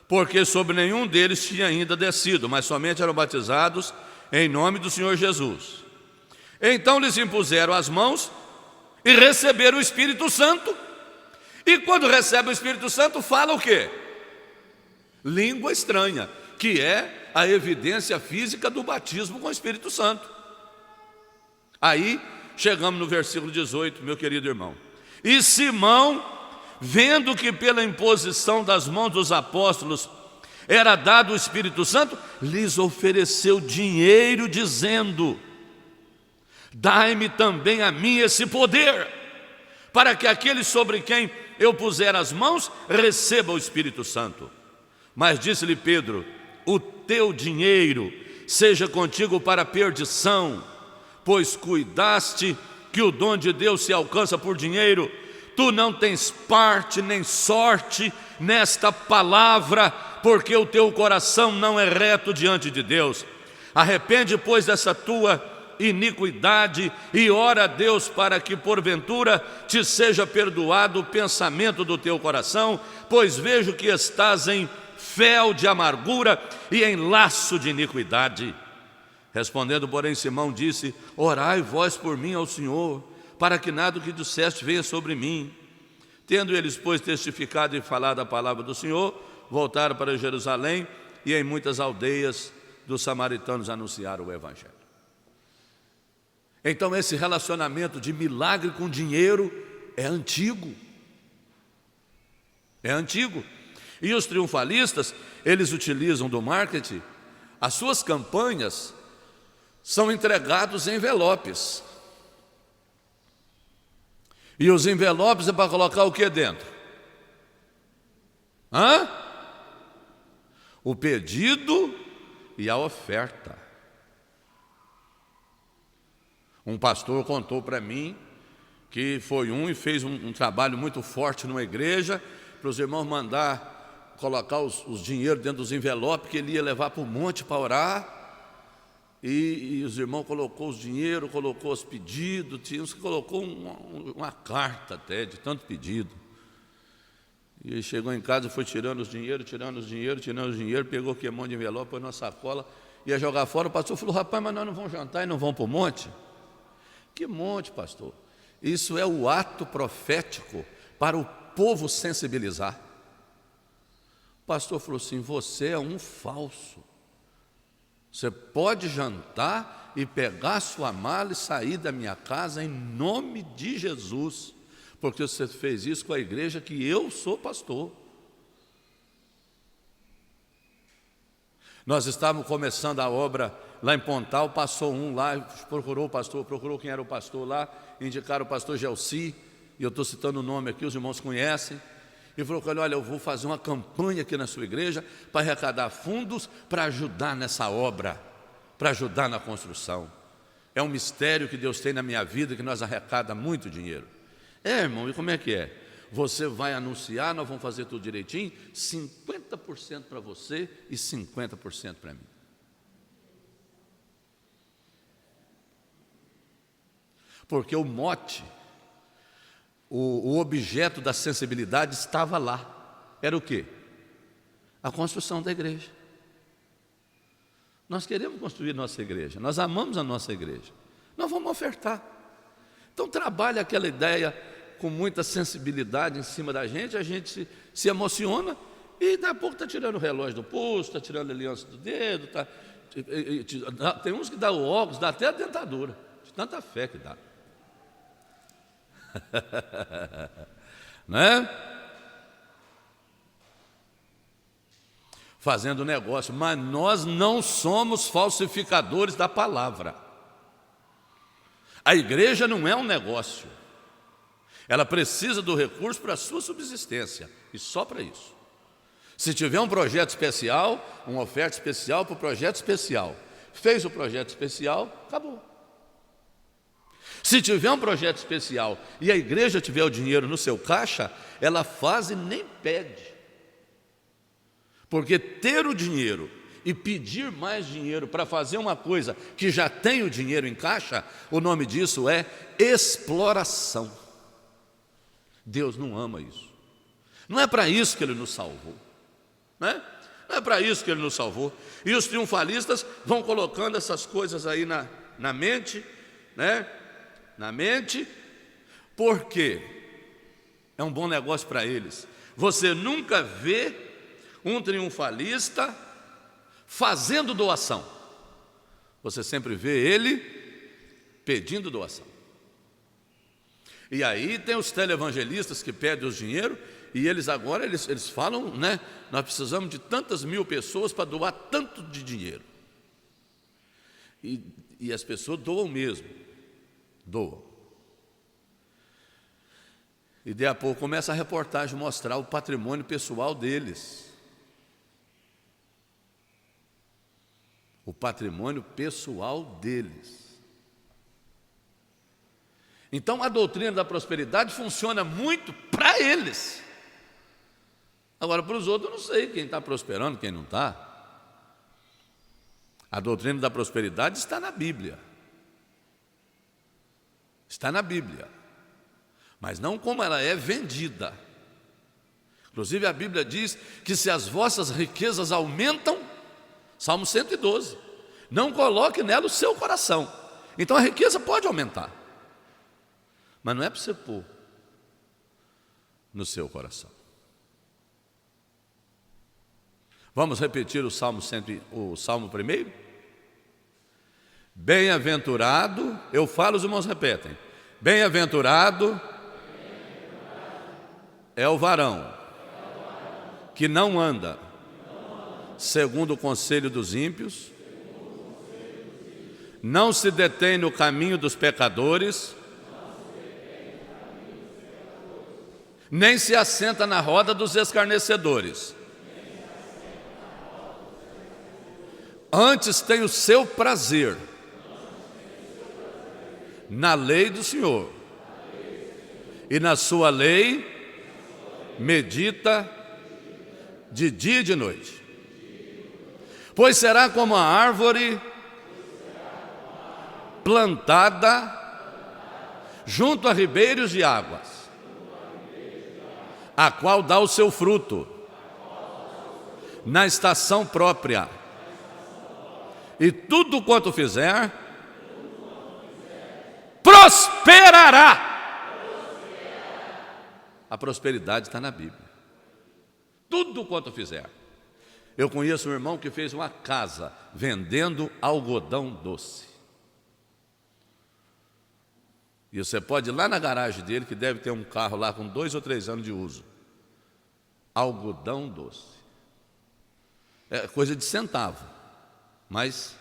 porque sobre nenhum deles tinha ainda descido, mas somente eram batizados em nome do Senhor Jesus. Então lhes impuseram as mãos e receberam o Espírito Santo. E quando recebe o Espírito Santo, fala o quê? Língua estranha, que é a evidência física do batismo com o Espírito Santo. Aí chegamos no versículo 18, meu querido irmão. E Simão, vendo que pela imposição das mãos dos apóstolos era dado o Espírito Santo, lhes ofereceu dinheiro, dizendo: dai-me também a mim esse poder, para que aquele sobre quem eu puser as mãos receba o Espírito Santo. Mas disse-lhe Pedro: o teu dinheiro seja contigo para a perdição, pois cuidaste que o dom de Deus se alcança por dinheiro. Tu não tens parte nem sorte nesta palavra, porque o teu coração não é reto diante de Deus. Arrepende, pois, dessa tua iniquidade e ora a Deus para que porventura te seja perdoado o pensamento do teu coração, pois vejo que estás em fel de amargura e em laço de iniquidade. Respondendo, porém, Simão disse: orai vós por mim ao Senhor, para que nada do que disseste venha sobre mim. Tendo eles, pois, testificado e falado a palavra do Senhor, voltaram para Jerusalém e em muitas aldeias dos samaritanos anunciaram o Evangelho. Então esse relacionamento de milagre com dinheiro é antigo. É antigo. E os triunfalistas, eles utilizam do marketing, as suas campanhas são entregados em envelopes. E os envelopes é para colocar o que dentro? O pedido e a oferta. Um pastor contou para mim que foi e fez um trabalho muito forte numa igreja, para os irmãos mandar colocar os dinheiros dentro dos envelopes que ele ia levar para o monte para orar. E os irmãos colocou os dinheiros, colocou os pedidos, tinha uns que colocou uma carta até de tanto pedido. E ele chegou em casa e foi tirando os dinheiros, pegou aquele monte de envelope, pôs na sacola, ia jogar fora. O pastor falou: rapaz, mas nós não vamos jantar e não vamos para o monte? Que monte, pastor? Isso é o ato profético para o povo sensibilizar. O pastor falou assim: você é um falso. Você pode jantar e pegar sua mala e sair da minha casa em nome de Jesus, porque você fez isso com a igreja que eu sou pastor. Nós estávamos começando a obra lá em Pontal, passou um lá, procurou o pastor, procurou quem era o pastor lá, indicaram o pastor Gelsi, e eu estou citando o nome aqui, os irmãos conhecem, e falou com ele: olha, eu vou fazer uma campanha aqui na sua igreja para arrecadar fundos para ajudar nessa obra, para ajudar na construção. É um mistério que Deus tem na minha vida, que nós arrecadamos muito dinheiro. Irmão, e como é que é? Você vai anunciar, nós vamos fazer tudo direitinho, 50% para você e 50% para mim. Porque o mote, o objeto da sensibilidade estava lá. Era o quê? A construção da igreja. Nós queremos construir nossa igreja, nós amamos a nossa igreja, nós vamos ofertar. Então trabalha aquela ideia com muita sensibilidade em cima da gente, a gente se emociona e daqui a pouco está tirando o relógio do pulso, está tirando a aliança do dedo, tem uns que dá o óculos, dá até a dentadura, de tanta fé que dá. Né? Fazendo negócio, mas nós não somos falsificadores da palavra. A igreja não é um negócio, ela precisa do recurso para a sua subsistência, e só para isso. Se tiver um projeto especial, uma oferta especial para o projeto especial, fez o projeto especial, acabou. Se tiver um projeto especial e a igreja tiver o dinheiro no seu caixa, ela faz e nem pede. Porque ter o dinheiro e pedir mais dinheiro para fazer uma coisa que já tem o dinheiro em caixa, o nome disso é exploração. Deus não ama isso. Não é para isso que Ele nos salvou, né? Não é para isso que Ele nos salvou. E os triunfalistas vão colocando essas coisas aí na mente, né? Na mente, porque é um bom negócio para eles. Você nunca vê um triunfalista fazendo doação. Você sempre vê ele pedindo doação. E aí tem os televangelistas que pedem os dinheiro, e eles agora eles falam, né? Nós precisamos de tantas mil pessoas para doar tanto de dinheiro. E as pessoas doam mesmo. Doam. E daí a pouco começa a reportagem mostrar o patrimônio pessoal deles. O patrimônio pessoal deles. Então a doutrina da prosperidade funciona muito para eles. Agora para os outros eu não sei quem está prosperando, quem não está. A doutrina da prosperidade está na Bíblia. Está na Bíblia. Mas não como ela é vendida. Inclusive a Bíblia diz que se as vossas riquezas aumentam, Salmo 112, não coloque nela o seu coração. Então a riqueza pode aumentar, mas não é para você pôr no seu coração. Vamos repetir o Salmo primeiro? Bem-aventurado, eu falo, os irmãos repetem. Bem-aventurado é o varão que não anda segundo o conselho dos ímpios, não se detém no caminho dos pecadores, nem se assenta na roda dos escarnecedores. Antes tem o seu prazer na lei do Senhor, e na sua lei medita de dia e de noite. Pois será como a árvore plantada junto a ribeiros de águas, a qual dá o seu fruto na estação própria, e tudo quanto fizer prosperará. A prosperidade está na Bíblia. Tudo quanto fizer. Eu conheço um irmão que fez uma casa vendendo algodão doce. E você pode ir lá na garagem dele, que deve ter um carro lá com 2 ou 3 anos de uso. Algodão doce. É coisa de centavo. Mas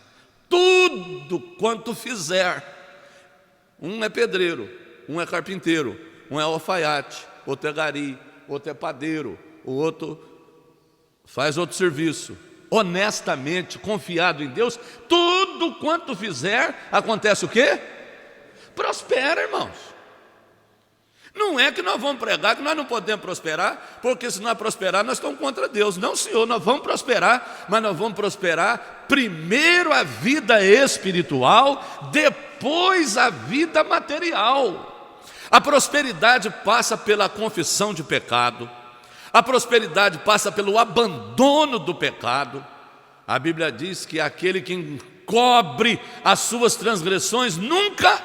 tudo quanto fizer. Um é pedreiro, um é carpinteiro, um é alfaiate, outro é gari, outro é padeiro, o outro faz outro serviço. Honestamente, confiado em Deus, tudo quanto fizer, acontece o quê? Prospera, irmãos. Não é que nós vamos pregar que nós não podemos prosperar, porque se nós prosperar, nós estamos contra Deus. Não, Senhor, nós vamos prosperar, mas nós vamos prosperar primeiro a vida espiritual, depois a vida material. A prosperidade passa pela confissão de pecado, a prosperidade passa pelo abandono do pecado. A Bíblia diz que aquele que encobre as suas transgressões nunca,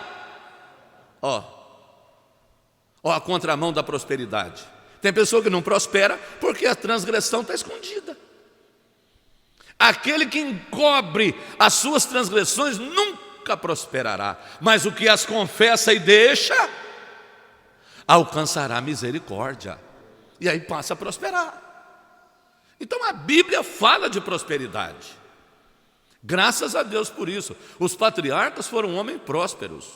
a contramão da prosperidade. Tem pessoa que não prospera porque a transgressão está escondida. Aquele que encobre as suas transgressões nunca prosperará, mas o que as confessa e deixa, alcançará misericórdia, e aí passa a prosperar. Então a Bíblia fala de prosperidade. Graças a Deus por isso. Os patriarcas foram homens prósperos,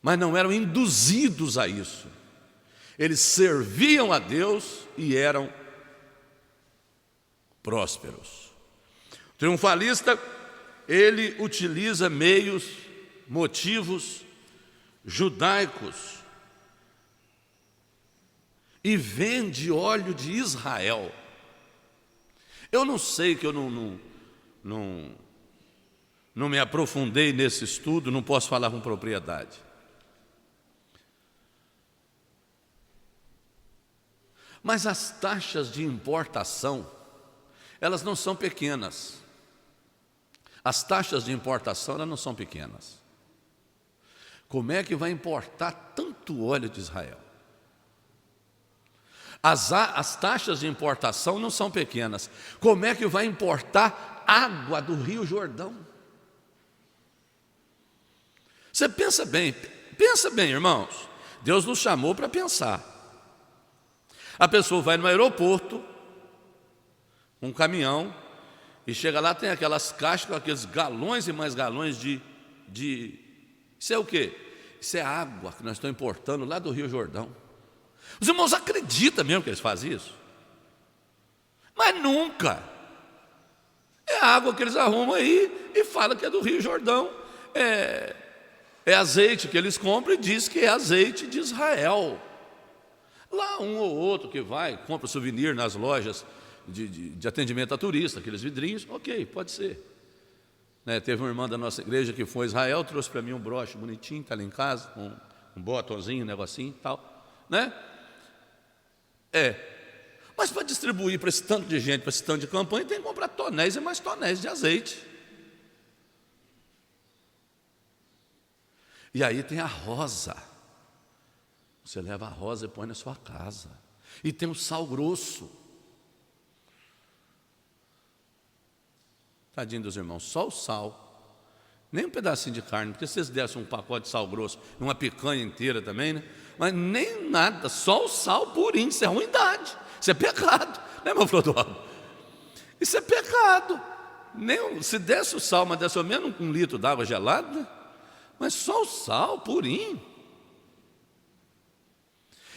mas não eram induzidos a isso. Eles serviam a Deus e eram prósperos. O triunfalista, ele utiliza meios, motivos judaicos e vende óleo de Israel. Eu não sei, que eu não me aprofundei nesse estudo, não posso falar com propriedade. Mas as taxas de importação, elas não são pequenas. As taxas de importação, elas não são pequenas. Como é que vai importar tanto óleo de Israel? As taxas de importação não são pequenas. Como é que vai importar água do Rio Jordão? Você pensa bem, irmãos. Deus nos chamou para pensar. A pessoa vai no aeroporto, um caminhão, e chega lá, tem aquelas caixas com aqueles galões e mais galões de... Isso é o quê? Isso é água que nós estamos importando lá do Rio Jordão. Os irmãos acreditam mesmo que eles fazem isso? Mas nunca. É água que eles arrumam aí e falam que é do Rio Jordão. É azeite que eles compram e diz que é azeite de Israel. Lá um ou outro que vai, compra souvenir nas lojas de atendimento a turista, aqueles vidrinhos, ok, pode ser. Teve uma irmã da nossa igreja que foi a Israel, trouxe para mim um broche bonitinho, está lá em casa, um botãozinho, um negocinho e tal. Mas para distribuir para esse tanto de gente, para esse tanto de campanha, tem que comprar tonéis e mais tonéis de azeite. E aí tem a rosa. Você leva a rosa e põe na sua casa. E tem o sal grosso. Tadinho dos irmãos, só o sal. Nem um pedacinho de carne, porque se vocês dessem um pacote de sal grosso e uma picanha inteira também, né? Mas nem nada, só o sal purinho, isso é ruindade, isso é pecado, né, meu Clodoaldo? Isso é pecado. Se desse o sal, mas desse ao menos um litro d'água gelada, né? Mas só o sal purinho.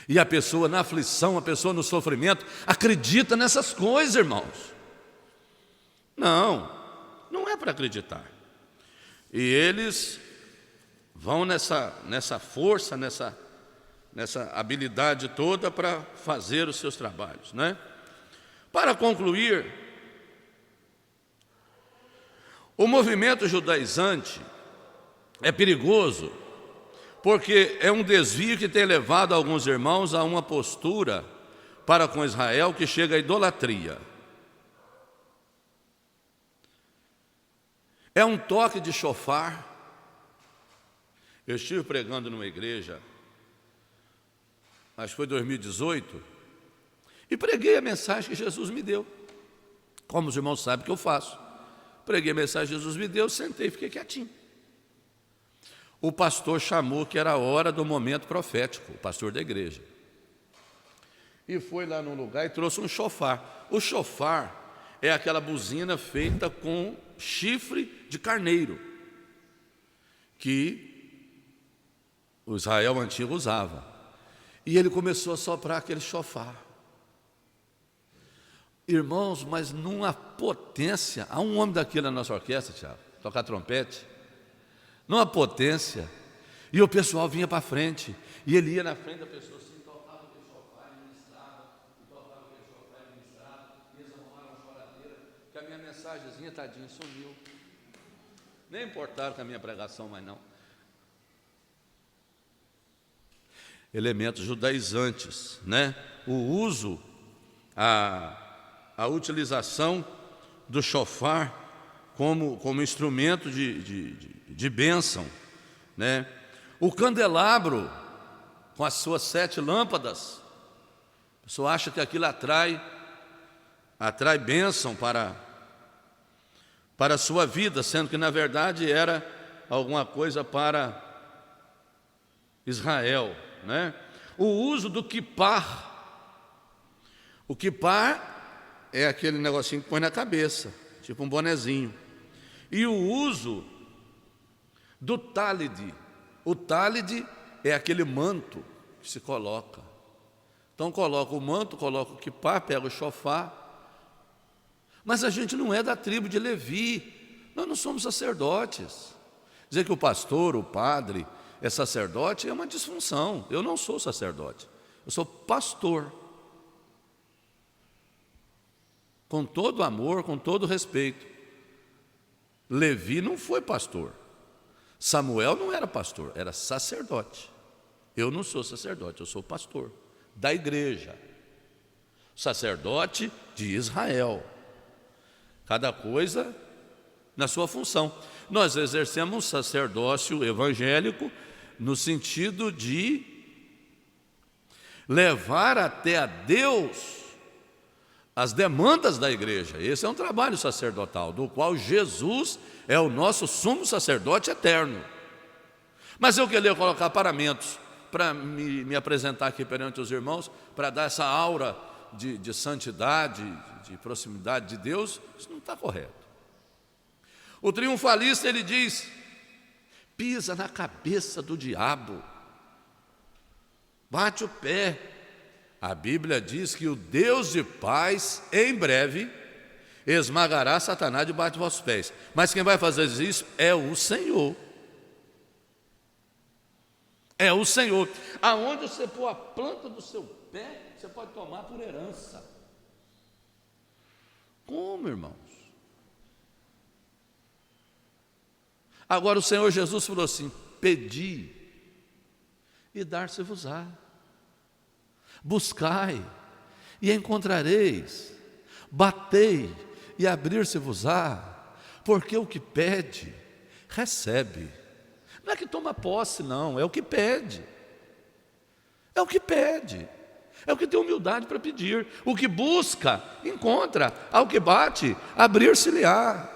E a pessoa na aflição, a pessoa no sofrimento, acredita nessas coisas, irmãos. Não, não é para acreditar. E eles vão nessa força, nessa habilidade toda para fazer os seus trabalhos, né? Para concluir, o movimento judaizante é perigoso, porque é um desvio que tem levado alguns irmãos a uma postura para com Israel que chega à idolatria. É um toque de chofar. Eu estive pregando numa igreja, acho que foi 2018, e preguei a mensagem que Jesus me deu, como os irmãos sabem que eu faço. Preguei a mensagem que Jesus me deu, sentei e fiquei quietinho. O pastor chamou que era a hora do momento profético, o pastor da igreja. E foi lá num lugar e trouxe um chofar. O chofar é aquela buzina feita com chifre de carneiro, que o Israel antigo usava. E ele começou a soprar aquele chofar. Irmãos, mas numa potência, há um homem daquele na nossa orquestra, Tiago, tocar trompete, numa potência, e o pessoal vinha para frente, e ele ia na frente da pessoa assim, tocava aquele chofar e ministrava, e tocava aquele chofar e ministrava, e eles arrumaram uma choradeira, que a minha mensagenzinha, tadinha, sumiu. Nem importaram com a minha pregação, mas não. Elementos judaizantes, né? O uso, a utilização do chofar como instrumento de bênção, né? O candelabro com as suas 7 lâmpadas, a pessoa acha que aquilo atrai bênção para a sua vida, sendo que na verdade era alguma coisa para Israel, né? O uso do kippah. O kippah é aquele negocinho que põe na cabeça, tipo um bonezinho. E o uso do talid. O talid é aquele manto que se coloca. Então coloca o manto, coloca o kippah, pega o chofar. Mas a gente não é da tribo de Levi. Nós não somos sacerdotes. Dizer que o pastor, o padre, é sacerdote é uma disfunção. Eu não sou sacerdote, eu sou pastor. Com todo amor, com todo respeito. Levi não foi pastor. Samuel não era pastor, era sacerdote. Eu não sou sacerdote, eu sou pastor da igreja. Sacerdote de Israel. Cada coisa na sua função. Nós exercemos sacerdócio evangélico no sentido de levar até a Deus as demandas da igreja. Esse é um trabalho sacerdotal, do qual Jesus é o nosso sumo sacerdote eterno. Mas eu queria colocar paramentos para me apresentar aqui perante os irmãos, para dar essa aura de santidade, de proximidade de Deus. Isso não está correto. O triunfalista, ele diz: pisa na cabeça do diabo, bate o pé. A Bíblia diz que o Deus de paz, em breve, esmagará Satanás debaixo de vossos pés. Mas quem vai fazer isso é o Senhor. É o Senhor. Aonde você pôr a planta do seu pé, você pode tomar por herança. Como, irmãos? Agora o Senhor Jesus falou assim: pedi e dar-se-vos-á. Buscai e encontrareis, batei e abrir-se-vos-á, porque o que pede, recebe. Não é que toma posse, não, é o que pede. É o que pede. É o que tem humildade para pedir. O que busca, encontra. Ao que bate, abrir-se-lhe-á.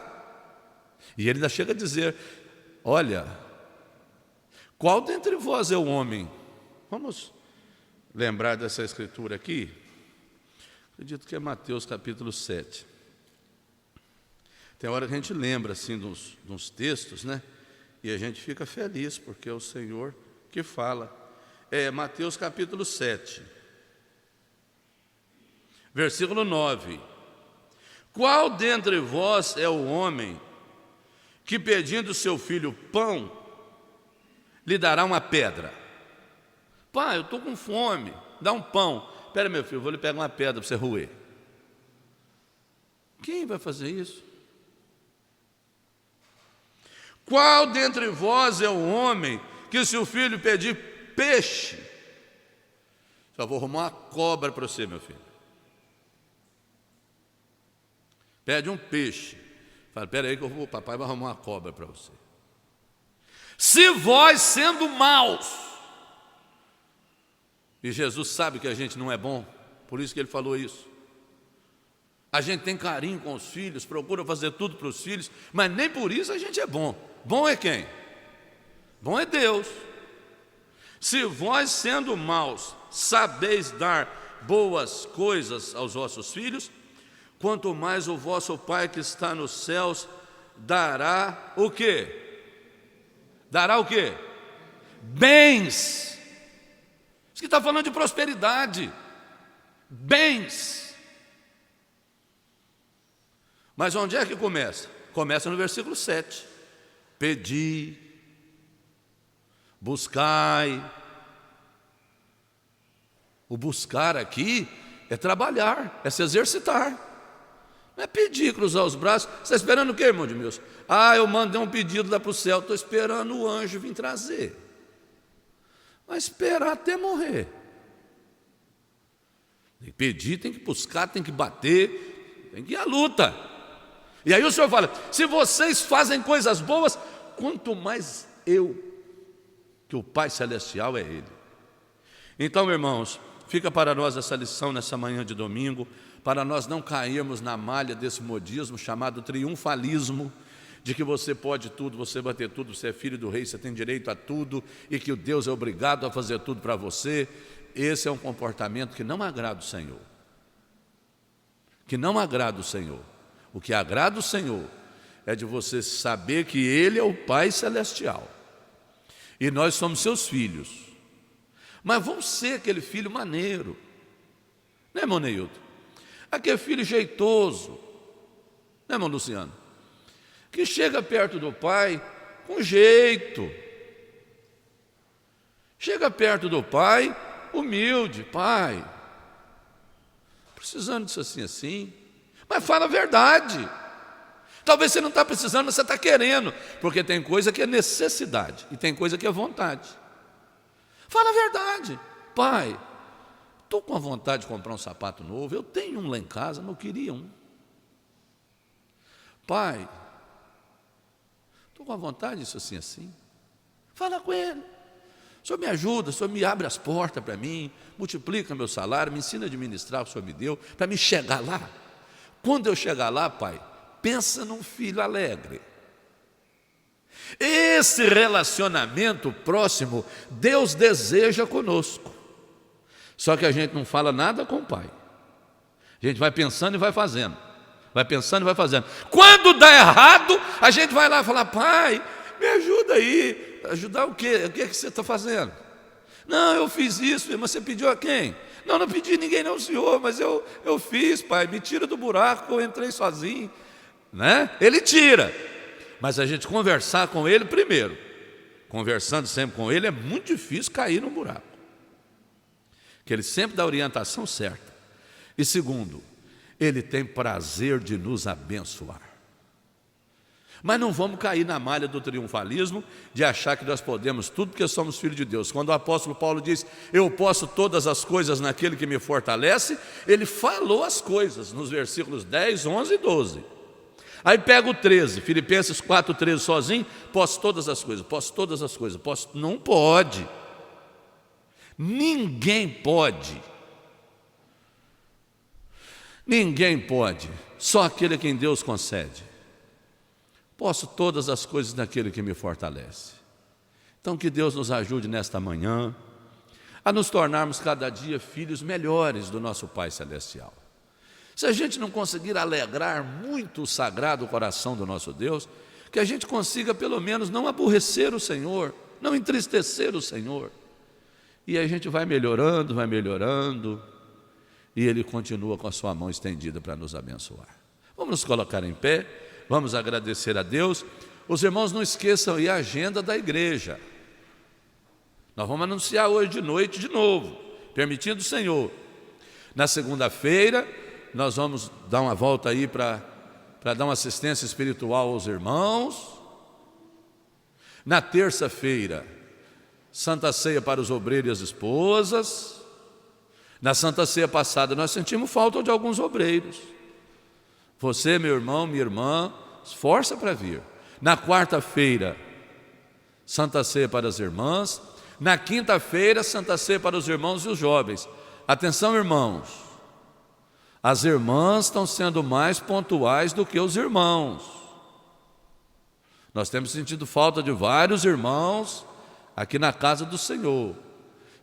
E ele ainda chega a dizer: olha, qual dentre vós é o homem? Vamos lembrar dessa escritura aqui? Acredito que é Mateus capítulo 7. Tem hora que a gente lembra assim de uns textos, né? E a gente fica feliz, porque é o Senhor que fala. É Mateus capítulo 7, versículo 9. Qual dentre vós é o homem que, pedindo seu filho pão, lhe dará uma pedra? Pai, eu estou com fome, dá um pão. Espera, meu filho, eu vou lhe pegar uma pedra para você roer. Quem vai fazer isso? Qual dentre vós é o homem que, se o filho pedir peixe, só vou arrumar uma cobra para você, meu filho? Pede um peixe. Fala, espera aí que o papai vai arrumar uma cobra para você. Se vós, sendo maus, e Jesus sabe que a gente não é bom, por isso que ele falou isso. A gente tem carinho com os filhos, procura fazer tudo para os filhos, mas nem por isso a gente é bom. Bom é quem? Bom é Deus. Se vós, sendo maus, sabeis dar boas coisas aos vossos filhos, quanto mais o vosso Pai que está nos céus dará o quê? Dará o quê? Bens. Isso que está falando de prosperidade. Bens. Mas onde é que começa? Começa no versículo 7. Pedi, buscai. O buscar aqui é trabalhar, é se exercitar. Não é pedir, cruzar os braços. Você está esperando o quê, irmão de meus? Eu mandei um pedido lá para o céu, estou esperando o anjo vir trazer. Vai esperar até morrer. Tem que pedir, tem que buscar, tem que bater, tem que ir à luta. E aí o Senhor fala, se vocês fazem coisas boas, quanto mais eu, que o Pai Celestial é Ele. Então, irmãos, fica para nós essa lição nessa manhã de domingo, para nós não cairmos na malha desse modismo chamado triunfalismo, de que você pode tudo, você vai ter tudo, você é filho do rei, você tem direito a tudo, e que o Deus é obrigado a fazer tudo para você. Esse é um comportamento que não agrada o Senhor. Que não agrada o Senhor. O que agrada o Senhor é de você saber que Ele é o Pai Celestial. E nós somos seus filhos. Mas vamos ser aquele filho maneiro. Né, irmão Neilton? Aquele filho jeitoso. Né, irmão Luciano? Que chega perto do pai com jeito. Chega perto do pai humilde. Pai, precisando disso assim. Mas fala a verdade. Talvez você não está precisando, mas você está querendo. Porque tem coisa que é necessidade e tem coisa que é vontade. Fala a verdade. Pai, estou com a vontade de comprar um sapato novo. Eu tenho um lá em casa, mas eu queria um. Pai, estou com a vontade disso assim. Fala com ele. O Senhor me ajuda, o Senhor me abre as portas para mim, multiplica meu salário, me ensina a administrar o que o Senhor me deu, para me chegar lá. Quando eu chegar lá, pai, pensa num filho alegre. Esse relacionamento próximo, Deus deseja conosco. Só que a gente não fala nada com o pai. A gente vai pensando e vai fazendo. Vai pensando e vai fazendo. Quando dá errado, a gente vai lá e fala, pai, me ajuda aí. Ajudar o quê? O que é que você está fazendo? Não, eu fiz isso, mas você pediu a quem? Não, não pedi ninguém não, senhor, mas eu fiz, pai, me tira do buraco, eu entrei sozinho. Né? Ele tira. Mas a gente conversar com ele primeiro. Conversando sempre com ele é muito difícil cair no buraco. Que ele sempre dá a orientação certa. E segundo, ele tem prazer de nos abençoar. Mas não vamos cair na malha do triunfalismo, de achar que nós podemos tudo porque somos filhos de Deus. Quando o apóstolo Paulo diz, eu posso todas as coisas naquele que me fortalece, ele falou as coisas nos versículos 10, 11 e 12. Aí pega o 13, Filipenses 4, 13 sozinho, posso todas as coisas, não pode. Ninguém pode. Ninguém pode, só aquele a quem Deus concede. posso todas as coisas naquele que me fortalece. Então que Deus nos ajude nesta manhã a nos tornarmos cada dia filhos melhores do nosso Pai Celestial. Se a gente não conseguir alegrar muito o sagrado coração do nosso Deus, que a gente consiga pelo menos não aborrecer o Senhor, não entristecer o Senhor. E a gente vai melhorando, e Ele continua com a sua mão estendida para nos abençoar. Vamos nos colocar em pé, vamos agradecer a Deus. Os irmãos não esqueçam aí a agenda da igreja. Nós vamos anunciar hoje de noite de novo, permitindo o Senhor. Na segunda-feira, nós vamos dar uma volta aí para dar uma assistência espiritual aos irmãos. Na terça-feira, Santa Ceia para os obreiros e as esposas. Na Santa Ceia passada, nós sentimos falta de alguns obreiros. Você, meu irmão, minha irmã, esforça para vir. Na quarta-feira, Santa Ceia para as irmãs. Na quinta-feira, Santa Ceia para os irmãos e os jovens. Atenção, irmãos. As irmãs estão sendo mais pontuais do que os irmãos. Nós temos sentido falta de vários irmãos aqui na casa do Senhor.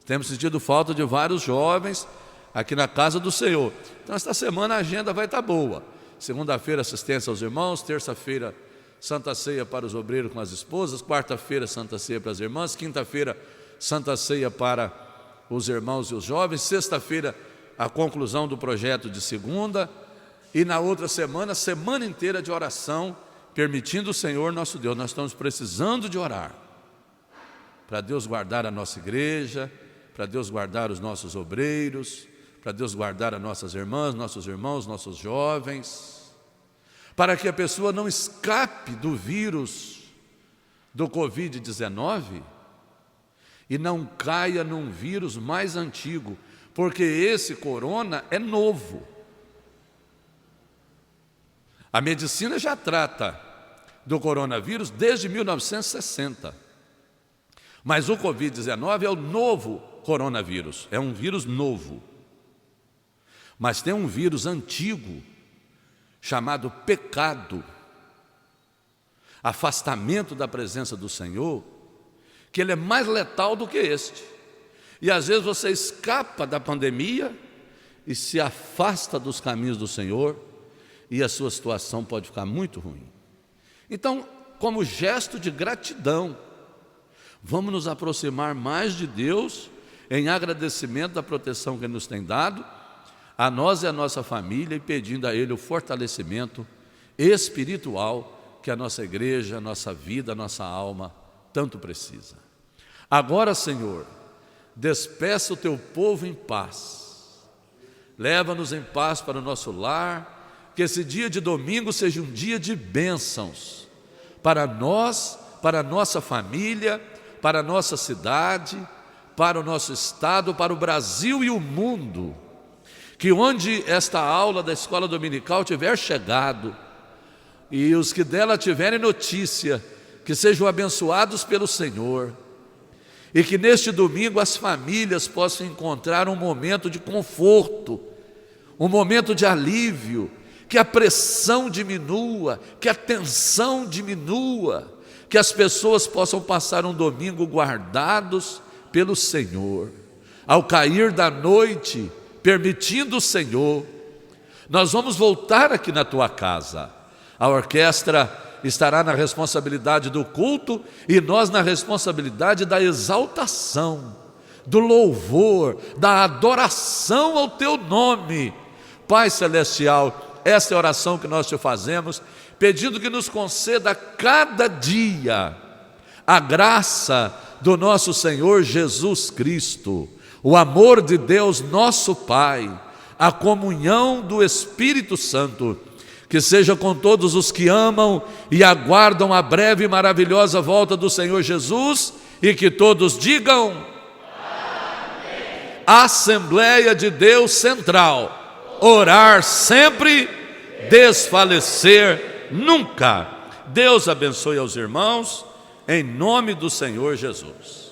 Temos sentido falta de vários jovens aqui na casa do Senhor. Então, esta semana a agenda vai estar boa. Segunda-feira, assistência aos irmãos. Terça-feira, Santa Ceia para os obreiros com as esposas. Quarta-feira, Santa Ceia para as irmãs. Quinta-feira, Santa Ceia para os irmãos e os jovens. Sexta-feira, a conclusão do projeto de segunda. E na outra semana, semana inteira de oração, permitindo o Senhor nosso Deus. Nós estamos precisando de orar para Deus guardar a nossa igreja, para Deus guardar os nossos obreiros, para Deus guardar as nossas irmãs, nossos irmãos, nossos jovens, para que a pessoa não escape do vírus do Covid-19 e não caia num vírus mais antigo, porque esse corona é novo. A medicina já trata do coronavírus desde 1960. Mas o Covid-19 é o novo coronavírus, é um vírus novo. Mas tem um vírus antigo, chamado pecado, afastamento da presença do Senhor, que ele é mais letal do que este. E às vezes você escapa da pandemia e se afasta dos caminhos do Senhor, e a sua situação pode ficar muito ruim. Então, como gesto de gratidão, vamos nos aproximar mais de Deus em agradecimento da proteção que Ele nos tem dado, a nós e a nossa família, e pedindo a Ele o fortalecimento espiritual que a nossa igreja, a nossa vida, a nossa alma tanto precisa. Agora, Senhor, despeça o Teu povo em paz. Leva-nos em paz para o nosso lar, que esse dia de domingo seja um dia de bênçãos para nós, para a nossa família, para a nossa cidade, para o nosso estado, para o Brasil e o mundo. Que onde esta aula da escola dominical tiver chegado e os que dela tiverem notícia, que sejam abençoados pelo Senhor, e que neste domingo as famílias possam encontrar um momento de conforto, um momento de alívio, que a pressão diminua, que a tensão diminua, que as pessoas possam passar um domingo guardados pelo Senhor. Ao cair da noite, permitindo o Senhor, nós vamos voltar aqui na tua casa. A orquestra estará na responsabilidade do culto e nós na responsabilidade da exaltação, do louvor, da adoração ao teu nome. Pai Celestial, essa é a oração que nós te fazemos, pedindo que nos conceda cada dia a graça do nosso Senhor Jesus Cristo, o amor de Deus nosso Pai, a comunhão do Espírito Santo, que seja com todos os que amam e aguardam a breve e maravilhosa volta do Senhor Jesus, e que todos digam: amém. Assembleia de Deus Central, orar sempre, desfalecer nunca. Deus abençoe aos irmãos, em nome do Senhor Jesus.